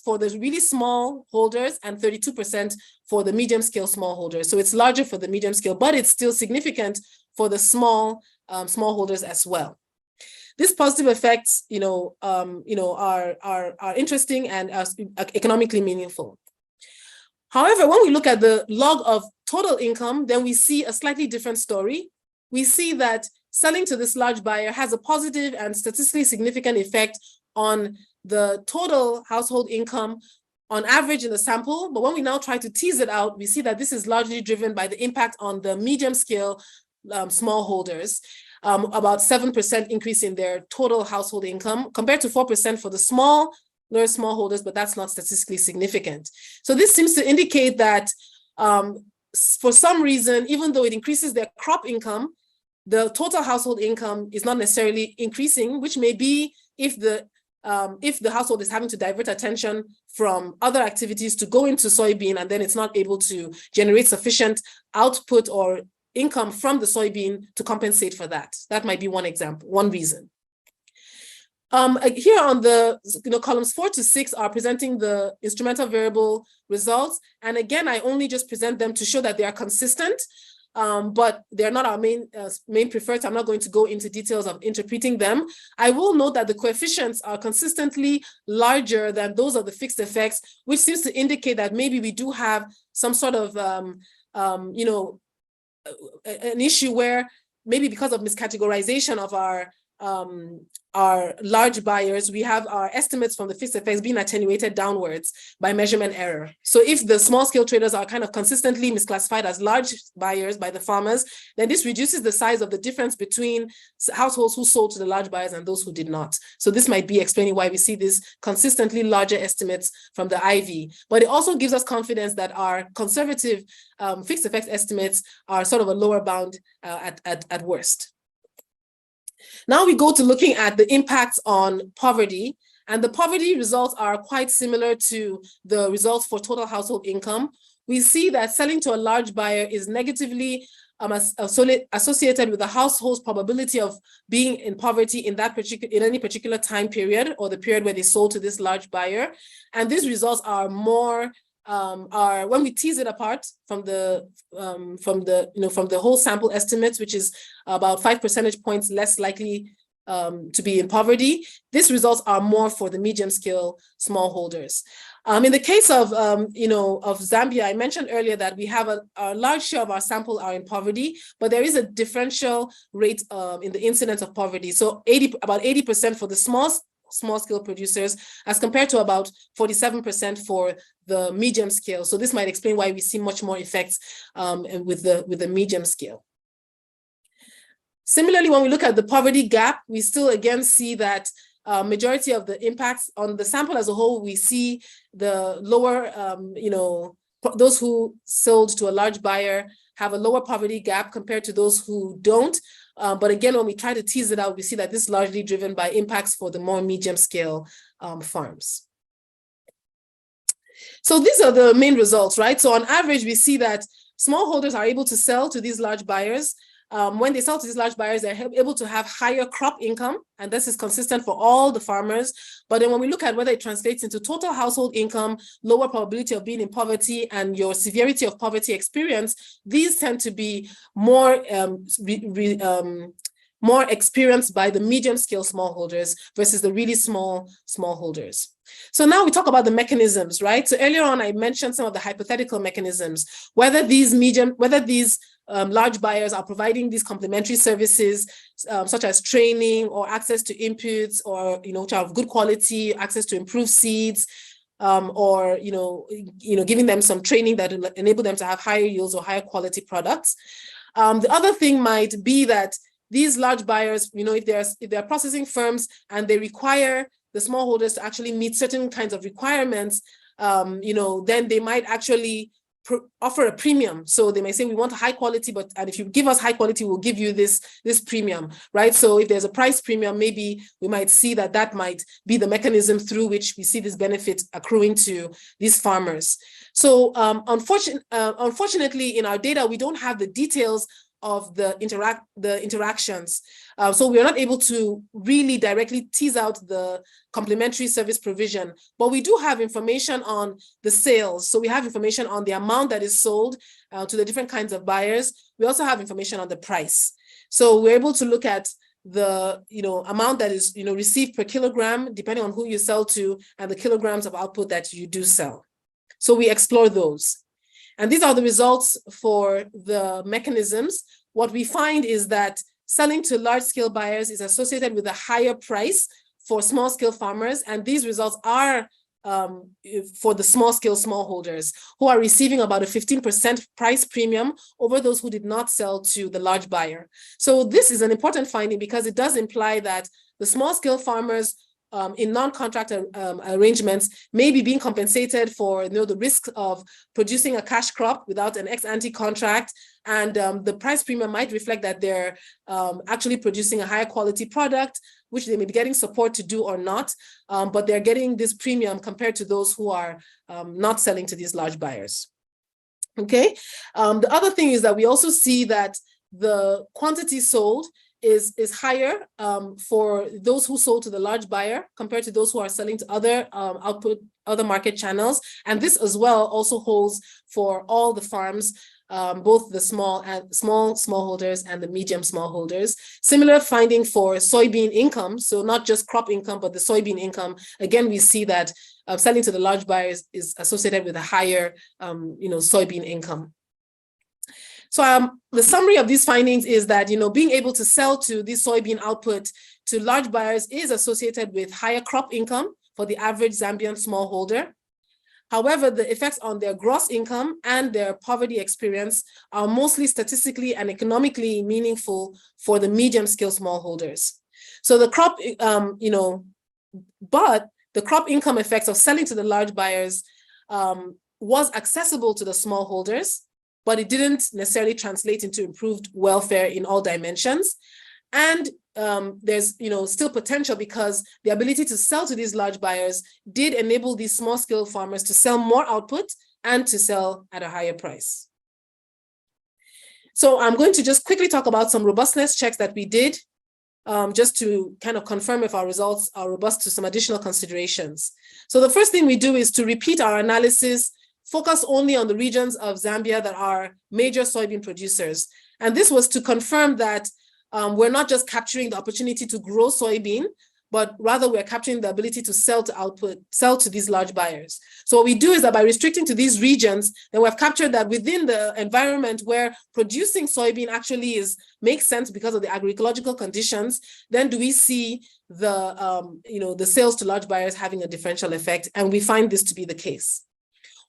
for the really small holders and 32% for the medium scale smallholders. So it's larger for the medium scale, but it's still significant for the smallholders as well. These positive effects, are interesting and are economically meaningful. However, when we look at the log of total income, then we see a slightly different story. We see that selling to this large buyer has a positive and statistically significant effect on the total household income on average in the sample. But when we now try to tease it out, we see that this is largely driven by the impact on the medium scale smallholders, about 7% increase in their total household income compared to 4% for the smallholders, but that's not statistically significant. So this seems to indicate that for some reason, even though it increases their crop income, the total household income is not necessarily increasing, which may be if the household is having to divert attention from other activities to go into soybean, and then it's not able to generate sufficient output or income from the soybean to compensate for that. That might be one example, one reason. Here on the columns 4 to 6 are presenting the instrumental variable results. And again, I only just present them to show that they are consistent, but they're not our main preferred. So I'm not going to go into details of interpreting them. I will note that the coefficients are consistently larger than those of the fixed effects, which seems to indicate that maybe we do have some sort of, an issue where maybe because of miscategorization of our large buyers, we have our estimates from the fixed effects being attenuated downwards by measurement error. So if the small scale traders are kind of consistently misclassified as large buyers by the farmers, then this reduces the size of the difference between households who sold to the large buyers and those who did not. So this might be explaining why we see these consistently larger estimates from the IV. But it also gives us confidence that our conservative fixed effects estimates are sort of a lower bound at worst. Now we go to looking at the impacts on poverty, and the poverty results are quite similar to the results for total household income. We see that selling to a large buyer is negatively associated with the household's probability of being in poverty in any particular time period, or the period where they sold to this large buyer. And these results are more when we tease it apart from the whole sample estimates, which is about 5 percentage points less likely to be in poverty. These results are more for the medium-scale smallholders. In the case of, of Zambia, I mentioned earlier that we have a large share of our sample are in poverty, but there is a differential rate in the incidence of poverty. So about 80% for the small-scale producers, as compared to about 47% for the medium scale. So this might explain why we see much more effects with the medium scale. Similarly, when we look at the poverty gap, we still again see that majority of the impacts on the sample as a whole, we see the lower, those who sold to a large buyer have a lower poverty gap compared to those who don't. But again, when we try to tease it out, we see that this is largely driven by impacts for the more medium scale farms. So these are the main results, right? So on average, we see that smallholders are able to sell to these large buyers. When they sell to these large buyers, they're able to have higher crop income, and this is consistent for all the farmers. But then when we look at whether it translates into total household income, lower probability of being in poverty, and your severity of poverty experience, these tend to be more more experienced by the medium-scale smallholders versus the really small smallholders. So now we talk about the mechanisms, right? So earlier on, I mentioned some of the hypothetical mechanisms, whether these large buyers are providing these complementary services, such as training or access to inputs, or which are of good quality, access to improved seeds, or giving them some training that will enable them to have higher yields or higher quality products. The other thing might be that these large buyers, if they're processing firms and they require the smallholders to actually meet certain kinds of requirements, then they might actually offer a premium. So they may say, we want a high quality, and if you give us high quality, we'll give you this premium, right? So if there's a price premium, maybe we might see that might be the mechanism through which we see this benefit accruing to these farmers. So unfortunately, in our data, we don't have the details of the interactions. So we are not able to really directly tease out the complementary service provision, but we do have information on the sales. So we have information on the amount that is sold to the different kinds of buyers. We also have information on the price. So we're able to look at the amount that is received per kilogram, depending on who you sell to, and the kilograms of output that you do sell. So we explore those. And these are the results for the mechanisms. What we find is that selling to large-scale buyers is associated with a higher price for small-scale farmers, and these results are for the small-scale smallholders, who are receiving about a 15% price premium over those who did not sell to the large buyer. So this is an important finding because it does imply that the small-scale farmers in non-contract arrangements may be being compensated for the risk of producing a cash crop without an ex-ante contract, and the price premium might reflect that they're actually producing a higher quality product, which they may be getting support to do or not, but they're getting this premium compared to those who are not selling to these large buyers. Okay, the other thing is that we also see that the quantity sold is higher for those who sold to the large buyer compared to those who are selling to other other market channels. And this as well also holds for all the farms, both the smallholders and the medium smallholders. Similar finding for soybean income, so not just crop income, but the soybean income. Again, we see that selling to the large buyers is associated with a higher soybean income. So the summary of these findings is that, being able to sell to this soybean output to large buyers is associated with higher crop income for the average Zambian smallholder. However, the effects on their gross income and their poverty experience are mostly statistically and economically meaningful for the medium-scale smallholders. So the crop, but the crop income effects of selling to the large buyers was accessible to the smallholders, but it didn't necessarily translate into improved welfare in all dimensions. And there's still potential because the ability to sell to these large buyers did enable these small-scale farmers to sell more output and to sell at a higher price. So I'm going to just quickly talk about some robustness checks that we did, just to kind of confirm if our results are robust to some additional considerations. So the first thing we do is to repeat our analysis, focus only on the regions of Zambia that are major soybean producers. And this was to confirm that we're not just capturing the opportunity to grow soybean, but rather we're capturing the ability to sell to these large buyers. So what we do is that by restricting to these regions, then we've captured that within the environment where producing soybean actually makes sense because of the agroecological conditions, then do we see the sales to large buyers having a differential effect, and we find this to be the case.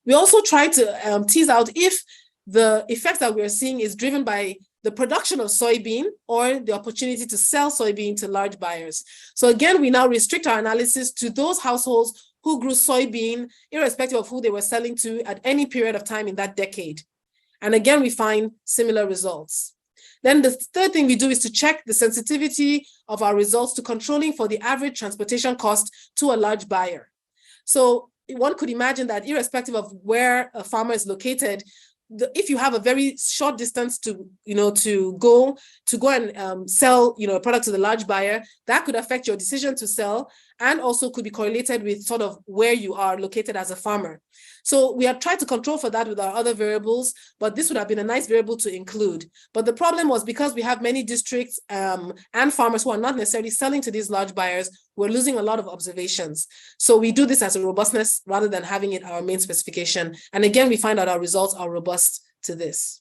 We also try to tease out if the effects that we're seeing is driven by the production of soybean or the opportunity to sell soybean to large buyers. So again, we now restrict our analysis to those households who grew soybean, irrespective of who they were selling to at any period of time in that decade. And again, we find similar results. Then the third thing we do is to check the sensitivity of our results to controlling for the average transportation cost to a large buyer. So one could imagine that irrespective of where a farmer is located, if you have a very short distance to go and sell a product to the large buyer, that could affect your decision to sell, and also could be correlated with sort of where you are located as a farmer. So we have tried to control for that with our other variables, but this would have been a nice variable to include. But the problem was because we have many districts and farmers who are not necessarily selling to these large buyers, we're losing a lot of observations. So we do this as a robustness rather than having it our main specification. And again, we find out our results are robust to this.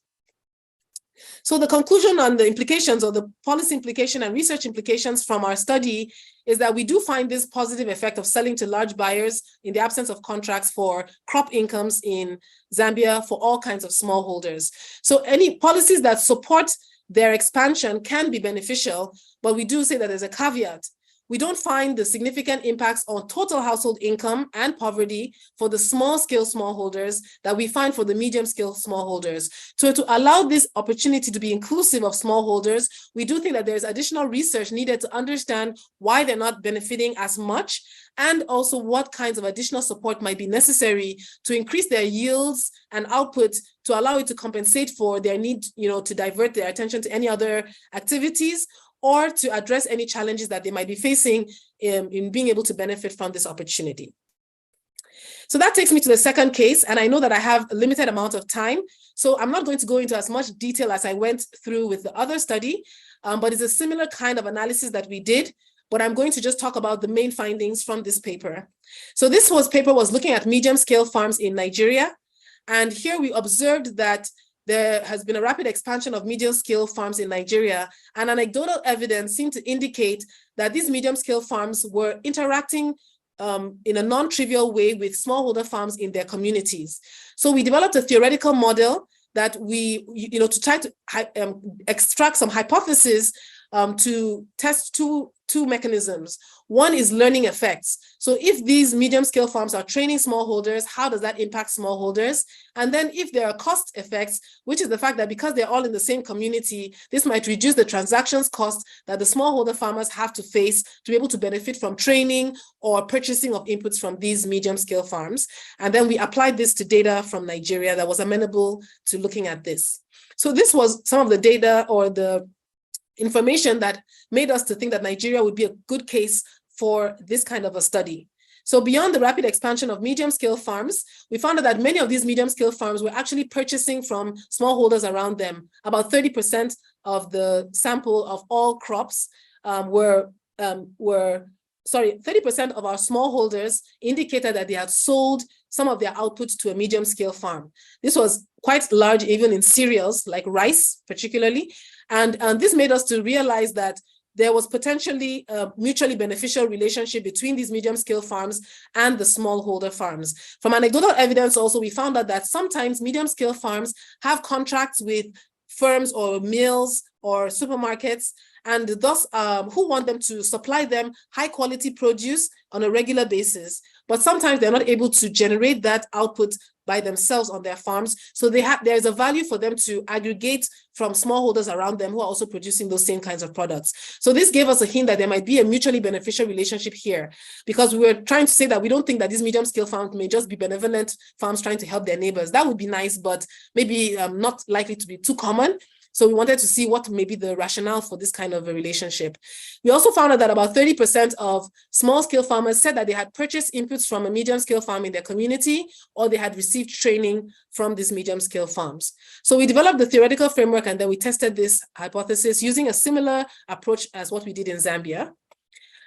So the conclusion on the implications, or the policy implication and research implications from our study, is that we do find this positive effect of selling to large buyers in the absence of contracts for crop incomes in Zambia for all kinds of smallholders. So any policies that support their expansion can be beneficial, but we do say that there's a caveat. We don't find the significant impacts on total household income and poverty for the small-scale smallholders that we find for the medium-scale smallholders. So to allow this opportunity to be inclusive of smallholders, we do think that there's additional research needed to understand why they're not benefiting as much, and also what kinds of additional support might be necessary to increase their yields and output to allow it to compensate for their need, to divert their attention to any other activities, or to address any challenges that they might be facing in being able to benefit from this opportunity. So that takes me to the second case, and I know that I have a limited amount of time, so I'm not going to go into as much detail as I went through with the other study, but it's a similar kind of analysis that we did, but I'm going to just talk about the main findings from this paper. So this paper was looking at medium-scale farms in Nigeria, and here we observed that there has been a rapid expansion of medium-scale farms in Nigeria, and anecdotal evidence seemed to indicate that these medium-scale farms were interacting in a non-trivial way with smallholder farms in their communities. So we developed a theoretical model that to try to extract some hypotheses to test two mechanisms. One is learning effects. So if these medium-scale farms are training smallholders, how does that impact smallholders? And then if there are cost effects, which is the fact that because they're all in the same community, this might reduce the transactions cost that the smallholder farmers have to face to be able to benefit from training or purchasing of inputs from these medium-scale farms. And then we applied this to data from Nigeria that was amenable to looking at this. So this was some of the data or the information that made us to think that Nigeria would be a good case for this kind of a study. So beyond the rapid expansion of medium-scale farms, we found out that many of these medium-scale farms were actually purchasing from smallholders around them. About 30% of the sample of all crops 30% of our smallholders indicated that they had sold some of their outputs to a medium-scale farm. This was quite large, even in cereals like rice, particularly. And this made us to realize that there was potentially a mutually beneficial relationship between these medium-scale farms and the smallholder farms. From anecdotal evidence also, we found out that sometimes medium-scale farms have contracts with firms or mills or supermarkets, and thus who want them to supply them high-quality produce on a regular basis. But sometimes they're not able to generate that output by themselves on their farms. So there's a value for them to aggregate from smallholders around them who are also producing those same kinds of products. So this gave us a hint that there might be a mutually beneficial relationship here, because we were trying to say that we don't think that these medium-scale farms may just be benevolent farms trying to help their neighbors. That would be nice, but maybe not likely to be too common. So we wanted to see what may be the rationale for this kind of a relationship. We also found out that about 30% of small-scale farmers said that they had purchased inputs from a medium-scale farm in their community, or they had received training from these medium-scale farms. So we developed the theoretical framework, and then we tested this hypothesis using a similar approach as what we did in Zambia.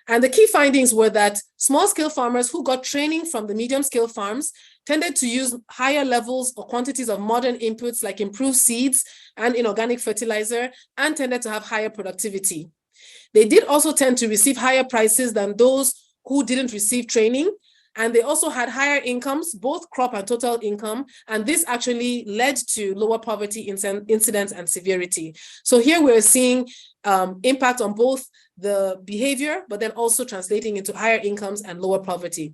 And the key findings were that small-scale farmers who got training from the medium-scale farms tended to use higher levels or quantities of modern inputs like improved seeds and inorganic fertilizer, and tended to have higher productivity. They did also tend to receive higher prices than those who didn't receive training, and they also had higher incomes, both crop and total income, and this actually led to lower poverty incidence and severity. So here we're seeing impact on both the behavior, but then also translating into higher incomes and lower poverty.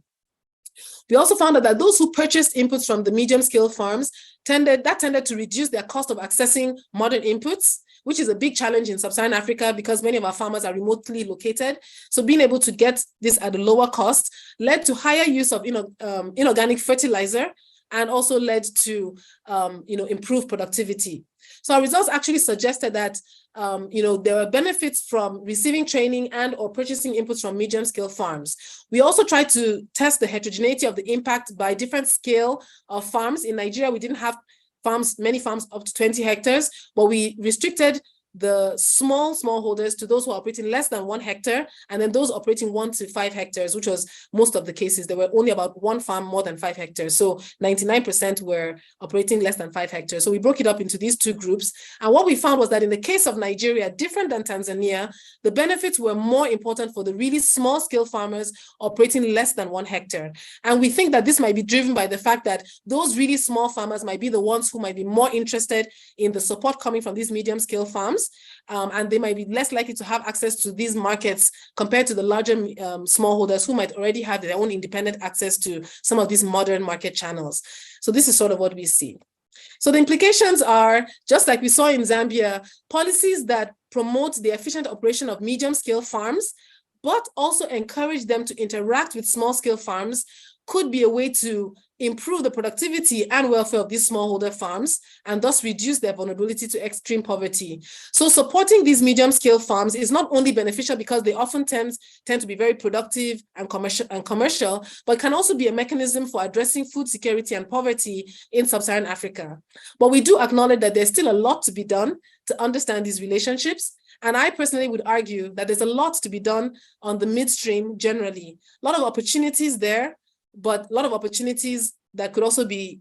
We also found out that those who purchased inputs from the medium-scale farms tended to reduce their cost of accessing modern inputs, which is a big challenge in sub-Saharan Africa because many of our farmers are remotely located. So being able to get this at a lower cost led to higher use of inorganic fertilizer, and also led to improved productivity. So our results actually suggested that there are benefits from receiving training and or purchasing inputs from medium-scale farms. We also tried to test the heterogeneity of the impact by different scale of farms. In Nigeria, we didn't have many farms up to 20 hectares, but we restricted the smallholders to those who are operating less than 1 hectare, and then those operating 1 to 5 hectares, which was most of the cases. There were only about 1 farm more than 5 hectares. So 99% were operating less than 5 hectares. So we broke it up into these 2 groups. And what we found was that in the case of Nigeria, different than Tanzania, the benefits were more important for the really small scale farmers operating less than 1 hectare. And we think that this might be driven by the fact that those really small farmers might be the ones who might be more interested in the support coming from these medium scale farms. And they might be less likely to have access to these markets compared to the larger smallholders who might already have their own independent access to some of these modern market channels. So this is sort of what we see. So the implications are, just like we saw in Zambia, policies that promote the efficient operation of medium-scale farms, but also encourage them to interact with small-scale farms could be a way to improve the productivity and welfare of these smallholder farms and thus reduce their vulnerability to extreme poverty. So supporting these medium-scale farms is not only beneficial because they often tend to be very productive and commercial, but can also be a mechanism for addressing food security and poverty in sub-Saharan Africa. But we do acknowledge that there's still a lot to be done to understand these relationships. And I personally would argue that there's a lot to be done on the midstream generally. A lot of opportunities there, but a lot of opportunities that could also be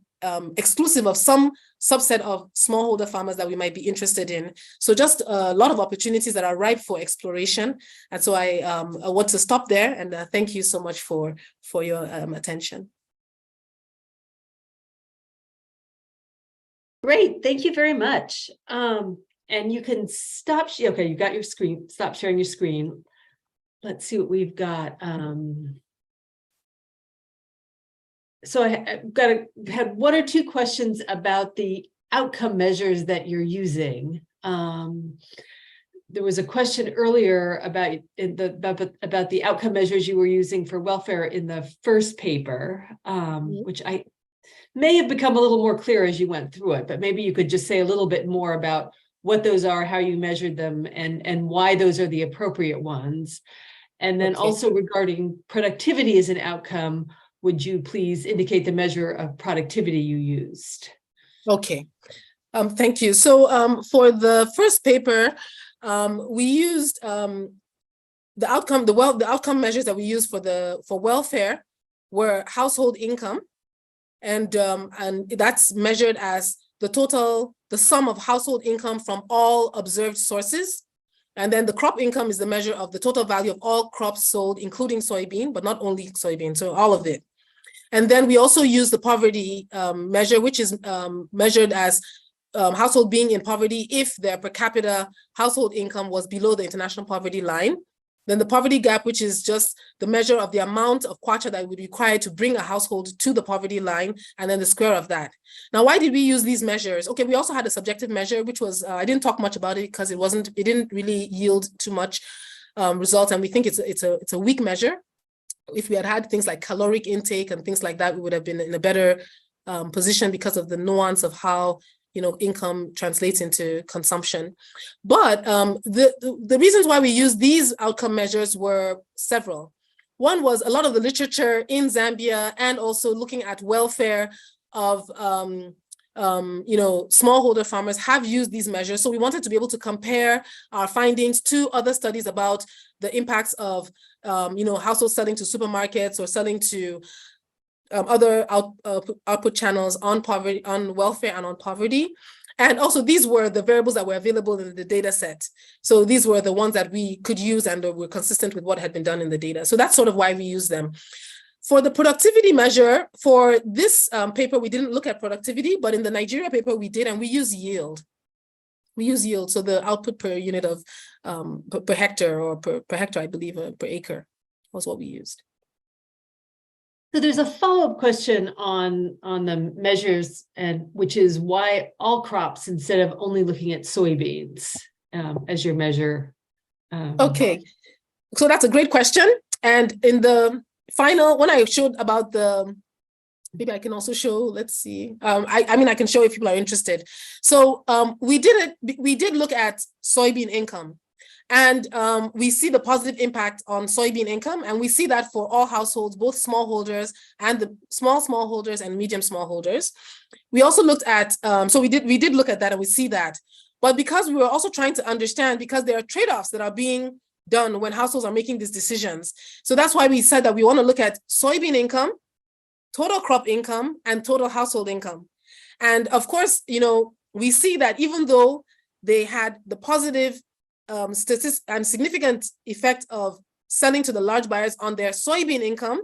exclusive of some subset of smallholder farmers that we might be interested in. So just a lot of opportunities that are ripe for exploration. And so I want to stop there, and thank you so much for your attention. Great, thank you very much. And you can stop, okay, you got your screen, stop sharing your screen. Let's see what we've got. So I had 1 or 2 questions about the outcome measures that you're using. There was a question earlier about the outcome measures you were using for welfare in the first paper, which I may have become a little more clear as you went through it, but maybe you could just say a little bit more about what those are, how you measured them, and why those are the appropriate ones. And then also regarding productivity as an outcome, would you please indicate the measure of productivity you used? Okay, thank you. So for the first paper, we used the outcome measures that we used for welfare were household income, and that's measured as the sum of household income from all observed sources. And then the crop income is the measure of the total value of all crops sold, including soybean, but not only soybean, so all of it. And then we also use the poverty measure, which is measured as household being in poverty if their per capita household income was below the international poverty line. Then the poverty gap, which is just the measure of the amount of kwacha that would be required to bring a household to the poverty line, and then the square of that. Now, why did we use these measures? Okay, we also had a subjective measure, which was, I didn't talk much about it because it didn't really yield too much results, and we think it's a weak measure. If we had things like caloric intake and things like that, we would have been in a better position because of the nuance of how income translates into consumption. But the reasons why we use these outcome measures were several. One was a lot of the literature in Zambia and also looking at welfare of smallholder farmers have used these measures. So we wanted to be able to compare our findings to other studies about the impacts of households selling to supermarkets or selling to other output channels on poverty, on welfare, and on poverty. And also these were the variables that were available in the data set. So these were the ones that we could use and were consistent with what had been done in the data. So that's sort of why we use them. For the productivity measure, for this paper, we didn't look at productivity, but in the Nigeria paper we did, and we use yield. We use yield, so the output per unit of, per hectare or per hectare, I believe, per acre was what we used. So there's a follow-up question on the measures, and which is why all crops instead of only looking at soybeans as your measure? Okay, so that's a great question. And in the final, when I showed about the, maybe I can also show, let's see. I mean, I can show if people are interested. So we did look at soybean income. And we see the positive impact on soybean income, and we see that for all households, both smallholders and the smallholders and medium smallholders. We also looked at, so we did look at that, and we see that. But because we were also trying to understand, because there are trade-offs that are being done when households are making these decisions. So that's why we said that we want to look at soybean income, total crop income, and total household income. And of course, we see that even though they had the positive and significant effect of selling to the large buyers on their soybean income,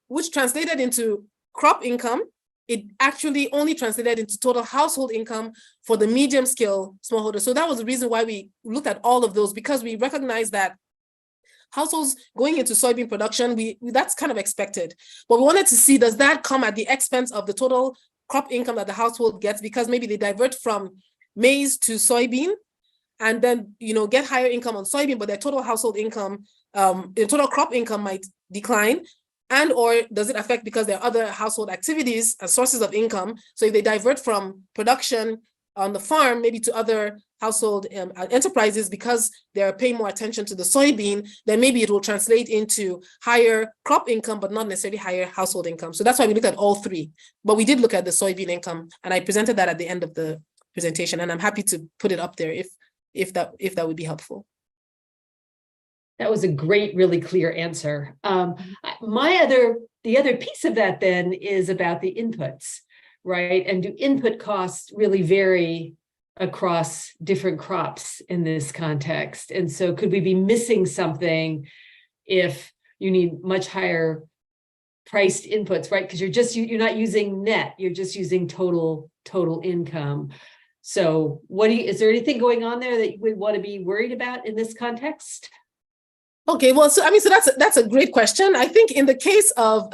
which translated into crop income, it actually only translated into total household income for the medium scale smallholder. So that was the reason why we looked at all of those, because we recognize that households going into soybean production, that's kind of expected. But we wanted to see, does that come at the expense of the total crop income that the household gets, because maybe they divert from maize to soybean, and then get higher income on soybean, but their total household income, their total crop income might decline, and or does it affect because there are other household activities and sources of income? So if they divert from production on the farm, maybe to other household enterprises, because they're paying more attention to the soybean, then maybe it will translate into higher crop income, but not necessarily higher household income. So that's why we looked at all three. But we did look at the soybean income, and I presented that at the end of the presentation, and I'm happy to put it up there if that would be helpful. That was a great, really clear answer. The other piece of that then is about the inputs, right? And do input costs really vary across different crops in this context? And so could we be missing something if you need much higher priced inputs, right? Because you're not using net, you're just using total income. So is there anything going on there that we want to be worried about in this context? Okay, well, so that's a great question. I think in the case of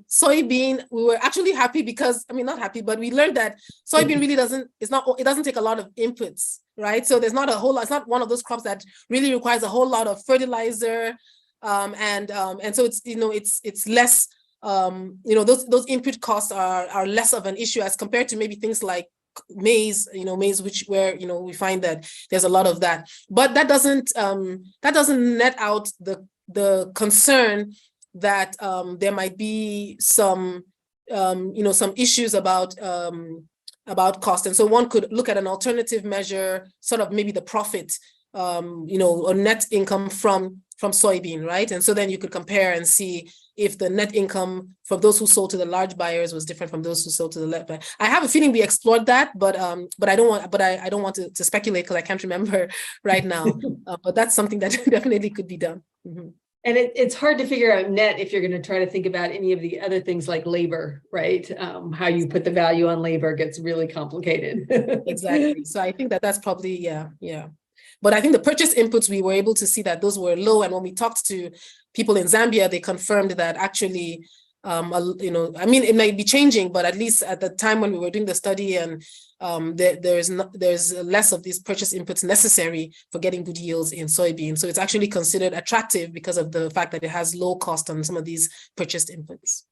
soybean, we were actually happy because, not happy, but we learned that soybean really it doesn't take a lot of inputs, right? So there's not a whole lot, it's not one of those crops that really requires a whole lot of fertilizer. And so it's less, those input costs are less of an issue as compared to maybe things like maize, where we find that there's a lot of that, but that doesn't net out the concern that there might be some issues about cost. And so one could look at an alternative measure, sort of maybe the profit, or net income from soybean, right? And so then you could compare and see if the net income from those who sold to the large buyers was different from those who sold to the left buyer. I have a feeling we explored that, but I don't want to speculate because I can't remember right now. But that's something that definitely could be done. Mm-hmm. And it's hard to figure out net if you're going to try to think about any of the other things like labor, right? How you put the value on labor gets really complicated. Exactly. So I think that's probably, yeah. But I think the purchase inputs, we were able to see that those were low. And when we talked to people in Zambia, they confirmed that actually, it might be changing, but at least at the time when we were doing the study, and there's less of these purchase inputs necessary for getting good yields in soybean. So it's actually considered attractive because of the fact that it has low cost on some of these purchased inputs.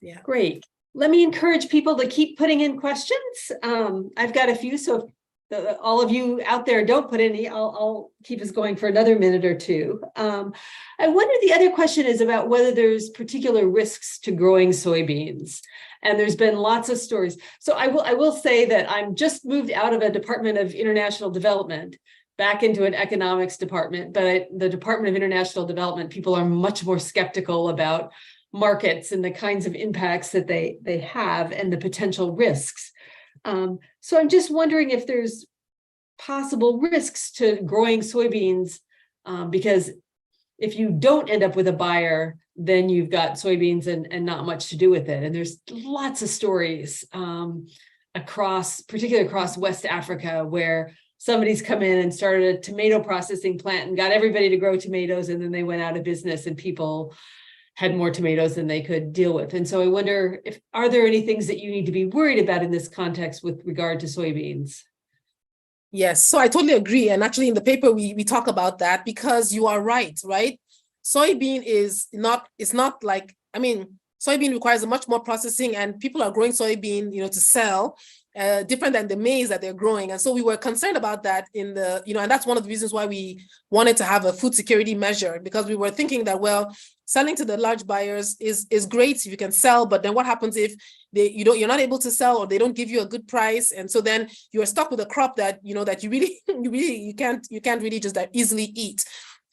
Yeah. Great. let me encourage people to keep putting in questions. I've got a few, so if all of you out there don't put any, I'll keep us going for another minute or two. I wonder, the other question is about whether there's particular risks to growing soybeans. And there's been lots of stories. So I will say that I'm just moved out of a Department of International Development back into an economics department, but the Department of International Development, people are much more skeptical about markets and the kinds of impacts that they have and the potential risks. So I'm just wondering if there's possible risks to growing soybeans, because if you don't end up with a buyer, then you've got soybeans and not much to do with it. And there's lots of stories particularly across West Africa, where somebody's come in and started a tomato processing plant and got everybody to grow tomatoes, and then they went out of business and people had more tomatoes than they could deal with. And so I wonder, are there any things that you need to be worried about in this context with regard to soybeans? Yes, so I totally agree. And actually in the paper, we talk about that, because you are right? Soybean it's not like, soybean requires much more processing, and people are growing soybean, to sell, different than the maize that they're growing. And so we were concerned about that and that's one of the reasons why we wanted to have a food security measure, because we were thinking that, well, selling to the large buyers is great if you can sell, but then what happens if you're not able to sell, or they don't give you a good price, and so then you're stuck with a crop that that you really you can't really just that easily eat.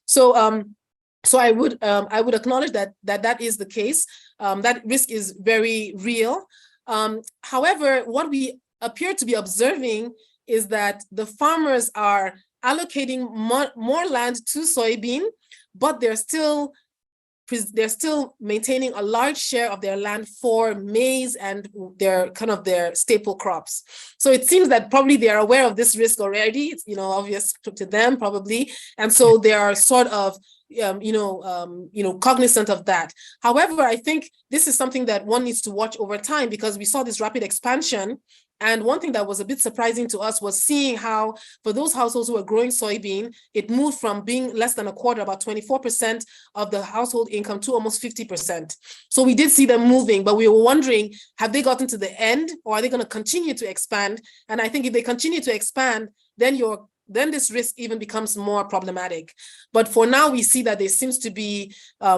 So I would acknowledge that is the case. That risk is very real. However, what we appear to be observing is that the farmers are allocating more land to soybean, but they're still maintaining a large share of their land for maize and their staple crops. So it seems that probably they are aware of this risk already. It's obvious to them probably, and so they are sort of cognizant of that. However, I think this is something that one needs to watch over time, because we saw this rapid expansion. And one thing that was a bit surprising to us was seeing how, for those households who are growing soybean, it moved from being less than a quarter, about 24% of the household income, to almost 50%. So we did see them moving, but we were wondering, have they gotten to the end, or are they going to continue to expand? And I think if they continue to expand, then this risk even becomes more problematic. But for now, we see that there seems to be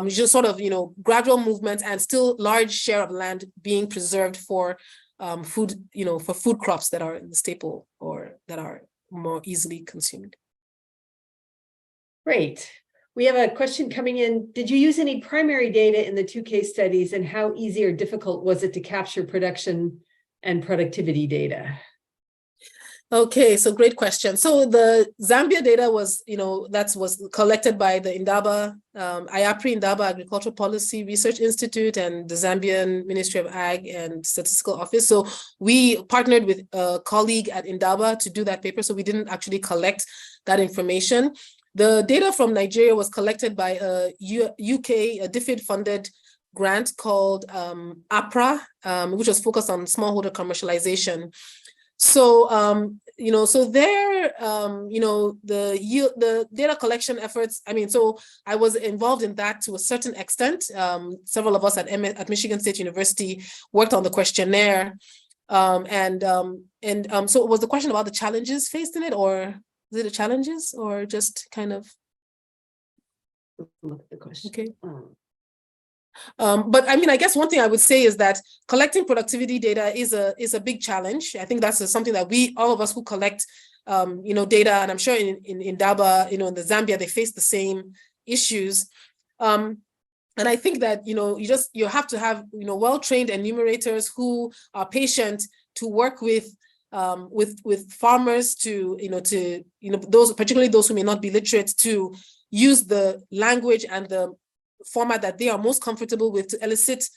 just sort of, gradual movement, and still large share of land being preserved for food, for food crops that are in the staple or that are more easily consumed. Great. We have a question coming in. Did you use any primary data in the 2 case studies, and how easy or difficult was it to capture production and productivity data? Okay, so great question. So the Zambia data was, was collected by the Indaba, IAPRI Indaba Agricultural Policy Research Institute and the Zambian Ministry of Ag and Statistical Office. So we partnered with a colleague at Indaba to do that paper. So we didn't actually collect that information. The data from Nigeria was collected by a UK, a DFID-funded grant called APRA, which was focused on smallholder commercialization. So, so there, the data collection efforts, so I was involved in that to a certain extent. Several of us at Michigan State University worked on the questionnaire. So was the question about the challenges faced in it, or is it the challenges, or just kind of? Look at the question. Okay. But I guess one thing I would say is that collecting productivity data is a big challenge. I think that's something that all of us who collect, data, and I'm sure in Indaba, in the Zambia, they face the same issues. And I think that, you have to have, well-trained enumerators who are patient to work with farmers those, particularly those who may not be literate, to use the language and the format that they are most comfortable with to elicit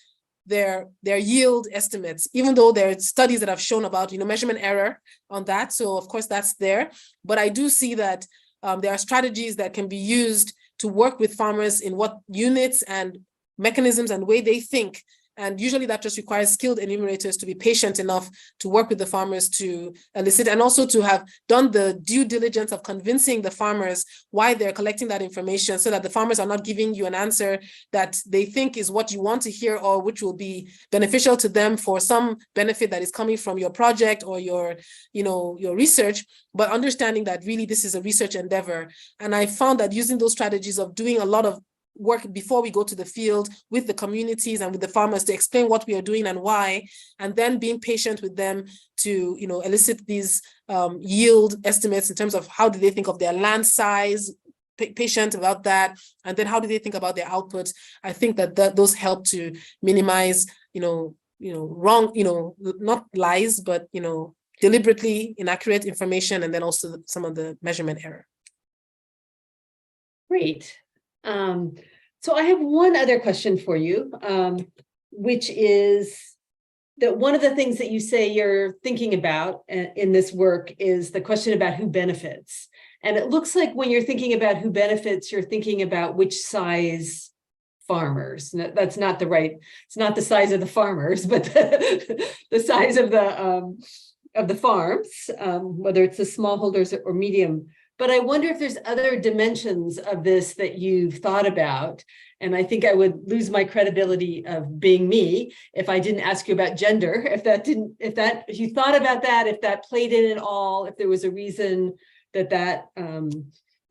their yield estimates, even though there are studies that have shown about measurement error on that. So of course that's there, but I do see that there are strategies that can be used to work with farmers in what units and mechanisms and way they think And usually that just requires skilled enumerators to be patient enough to work with the farmers to elicit, and also to have done the due diligence of convincing the farmers why they're collecting that information, so that the farmers are not giving you an answer that they think is what you want to hear, or which will be beneficial to them for some benefit that is coming from your project or your research, but understanding that really this is a research endeavor. And I found that using those strategies of doing a lot of work before we go to the field with the communities and with the farmers to explain what we are doing and why, and then being patient with them to elicit these yield estimates in terms of how do they think of their land size, patient about that, and then how do they think about their output. I think that those help to minimize wrong, not lies, but deliberately inaccurate information, and then also some of the measurement error. Great. So I have one other question for you, which is that one of the things that you say you're thinking about in this work is the question about who benefits. And it looks like when you're thinking about who benefits, you're thinking about which size farmers. That's not it's not the size of the farmers, but the size of the farms, whether it's the smallholders or medium. But I wonder if there's other dimensions of this that you've thought about. And I think I would lose my credibility of being me if I didn't ask you about gender, if you thought about that, if that played in at all, if there was a reason that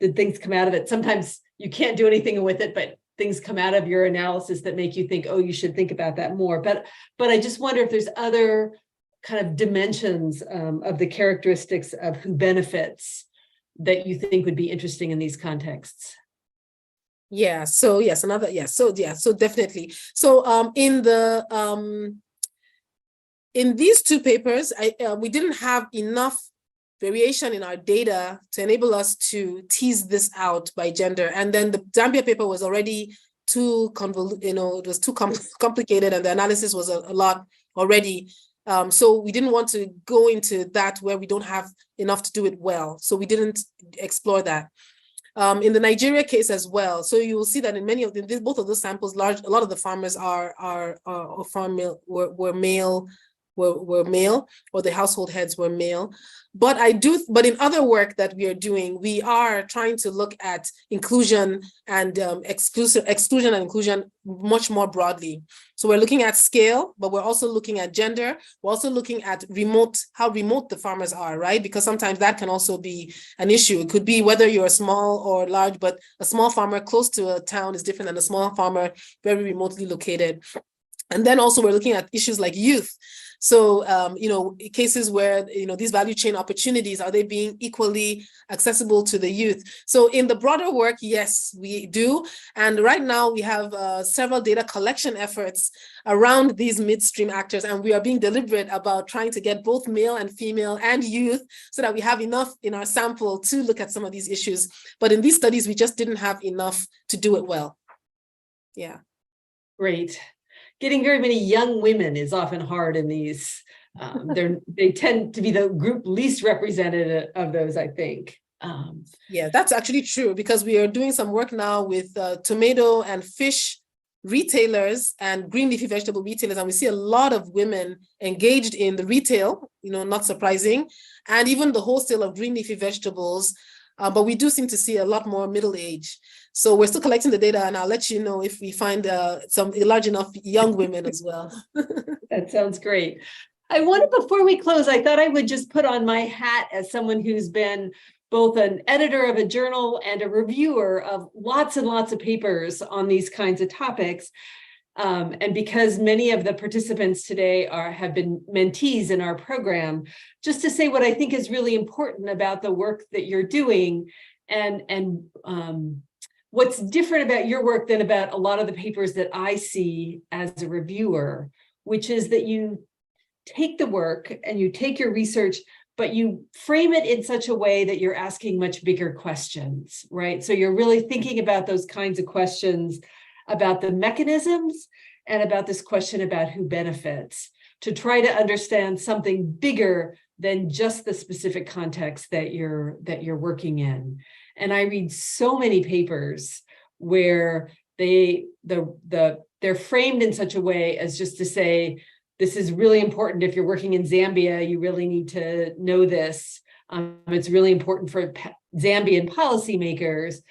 things come out of it. Sometimes you can't do anything with it, but things come out of your analysis that make you think, oh, you should think about that more. But I just wonder if there's other kind of dimensions of the characteristics of who benefits that you think would be interesting in these contexts. Yeah, so yes, so definitely. So in these two papers, we didn't have enough variation in our data to enable us to tease this out by gender. And then the Zambia paper was already too convoluted, it was too complicated, and the analysis was a lot already. So we didn't want to go into that where we don't have enough to do it well. So we didn't explore that. In the Nigeria case as well. So you will see that in both of those samples, a lot of the farmers were male, or the household heads were male. But in other work that we are doing, we are trying to look at inclusion and exclusion and inclusion much more broadly. So we're looking at scale, but we're also looking at gender. We're also looking at how remote the farmers are, right? Because sometimes that can also be an issue. It could be whether you're small or large, but a small farmer close to a town is different than a small farmer very remotely located. And then also we're looking at issues like youth. So, cases where, these value chain opportunities, are they being equally accessible to the youth? So in the broader work, yes, we do. And right now we have several data collection efforts around these midstream actors. And we are being deliberate about trying to get both male and female and youth so that we have enough in our sample to look at some of these issues. But in these studies, we just didn't have enough to do it well. Yeah. Great. Getting very many young women is often hard in these. They tend to be the group least representative of those, I think. Yeah, that's actually true, because we are doing some work now with tomato and fish retailers and green leafy vegetable retailers, and we see a lot of women engaged in the retail, not surprising, and even the wholesale of green leafy vegetables. But we do seem to see a lot more middle age. So we're still collecting the data, and I'll let you know if we find some large enough young women as well. That sounds great. I wanted, before we close, I thought I would just put on my hat as someone who's been both an editor of a journal and a reviewer of lots and lots of papers on these kinds of topics. And because many of the participants today have been mentees in our program, just to say what I think is really important about the work that you're doing, and what's different about your work than about a lot of the papers that I see as a reviewer, which is that you take the work and you take your research, but you frame it in such a way that you're asking much bigger questions, right? So you're really thinking about those kinds of questions, about the mechanisms, and about this question about who benefits, to try to understand something bigger than just the specific context that you're working in. And I read so many papers where they're framed in such a way as just to say, this is really important. If you're working in Zambia, you really need to know this. It's really important for Zambian policymakers.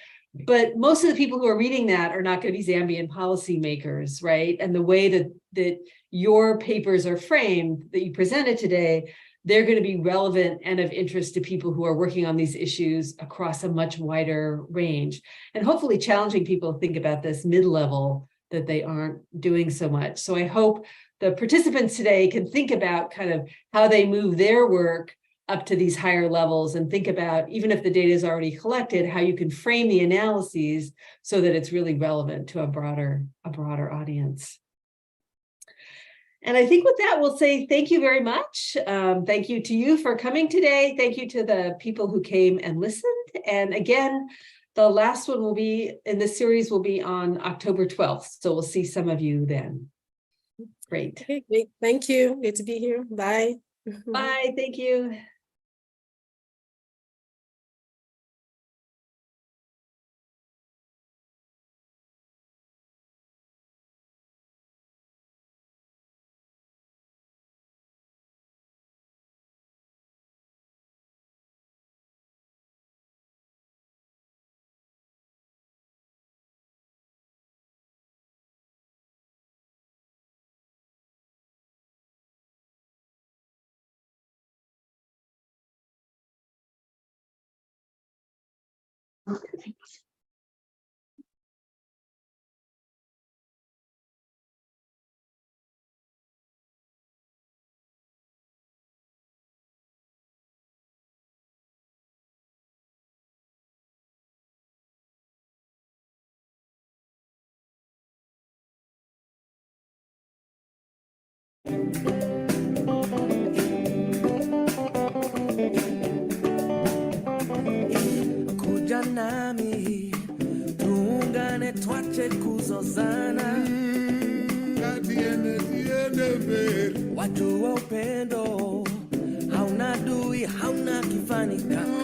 But most of the people who are reading that are not going to be Zambian policymakers, right? And the way that your papers are framed, that you presented today, they're going to be relevant and of interest to people who are working on these issues across a much wider range, and hopefully challenging people to think about this mid-level that they aren't doing so much. So I hope the participants today can think about kind of how they move their work up to these higher levels, and think about, even if the data is already collected, how you can frame the analyses so that it's really relevant to a broader audience. And I think with that, we'll say thank you very much. Thank you to you for coming today. Thank you to the people who came and listened. And again, the last one will be in this series will be on October 12th. So we'll see some of you then. Great. Okay, great. Thank you. Great to be here. Bye. Bye. Thank you. Kuja nami tuungane, twache kuzozana, watu wa upendo, hauna dui, hauna kifani kaka.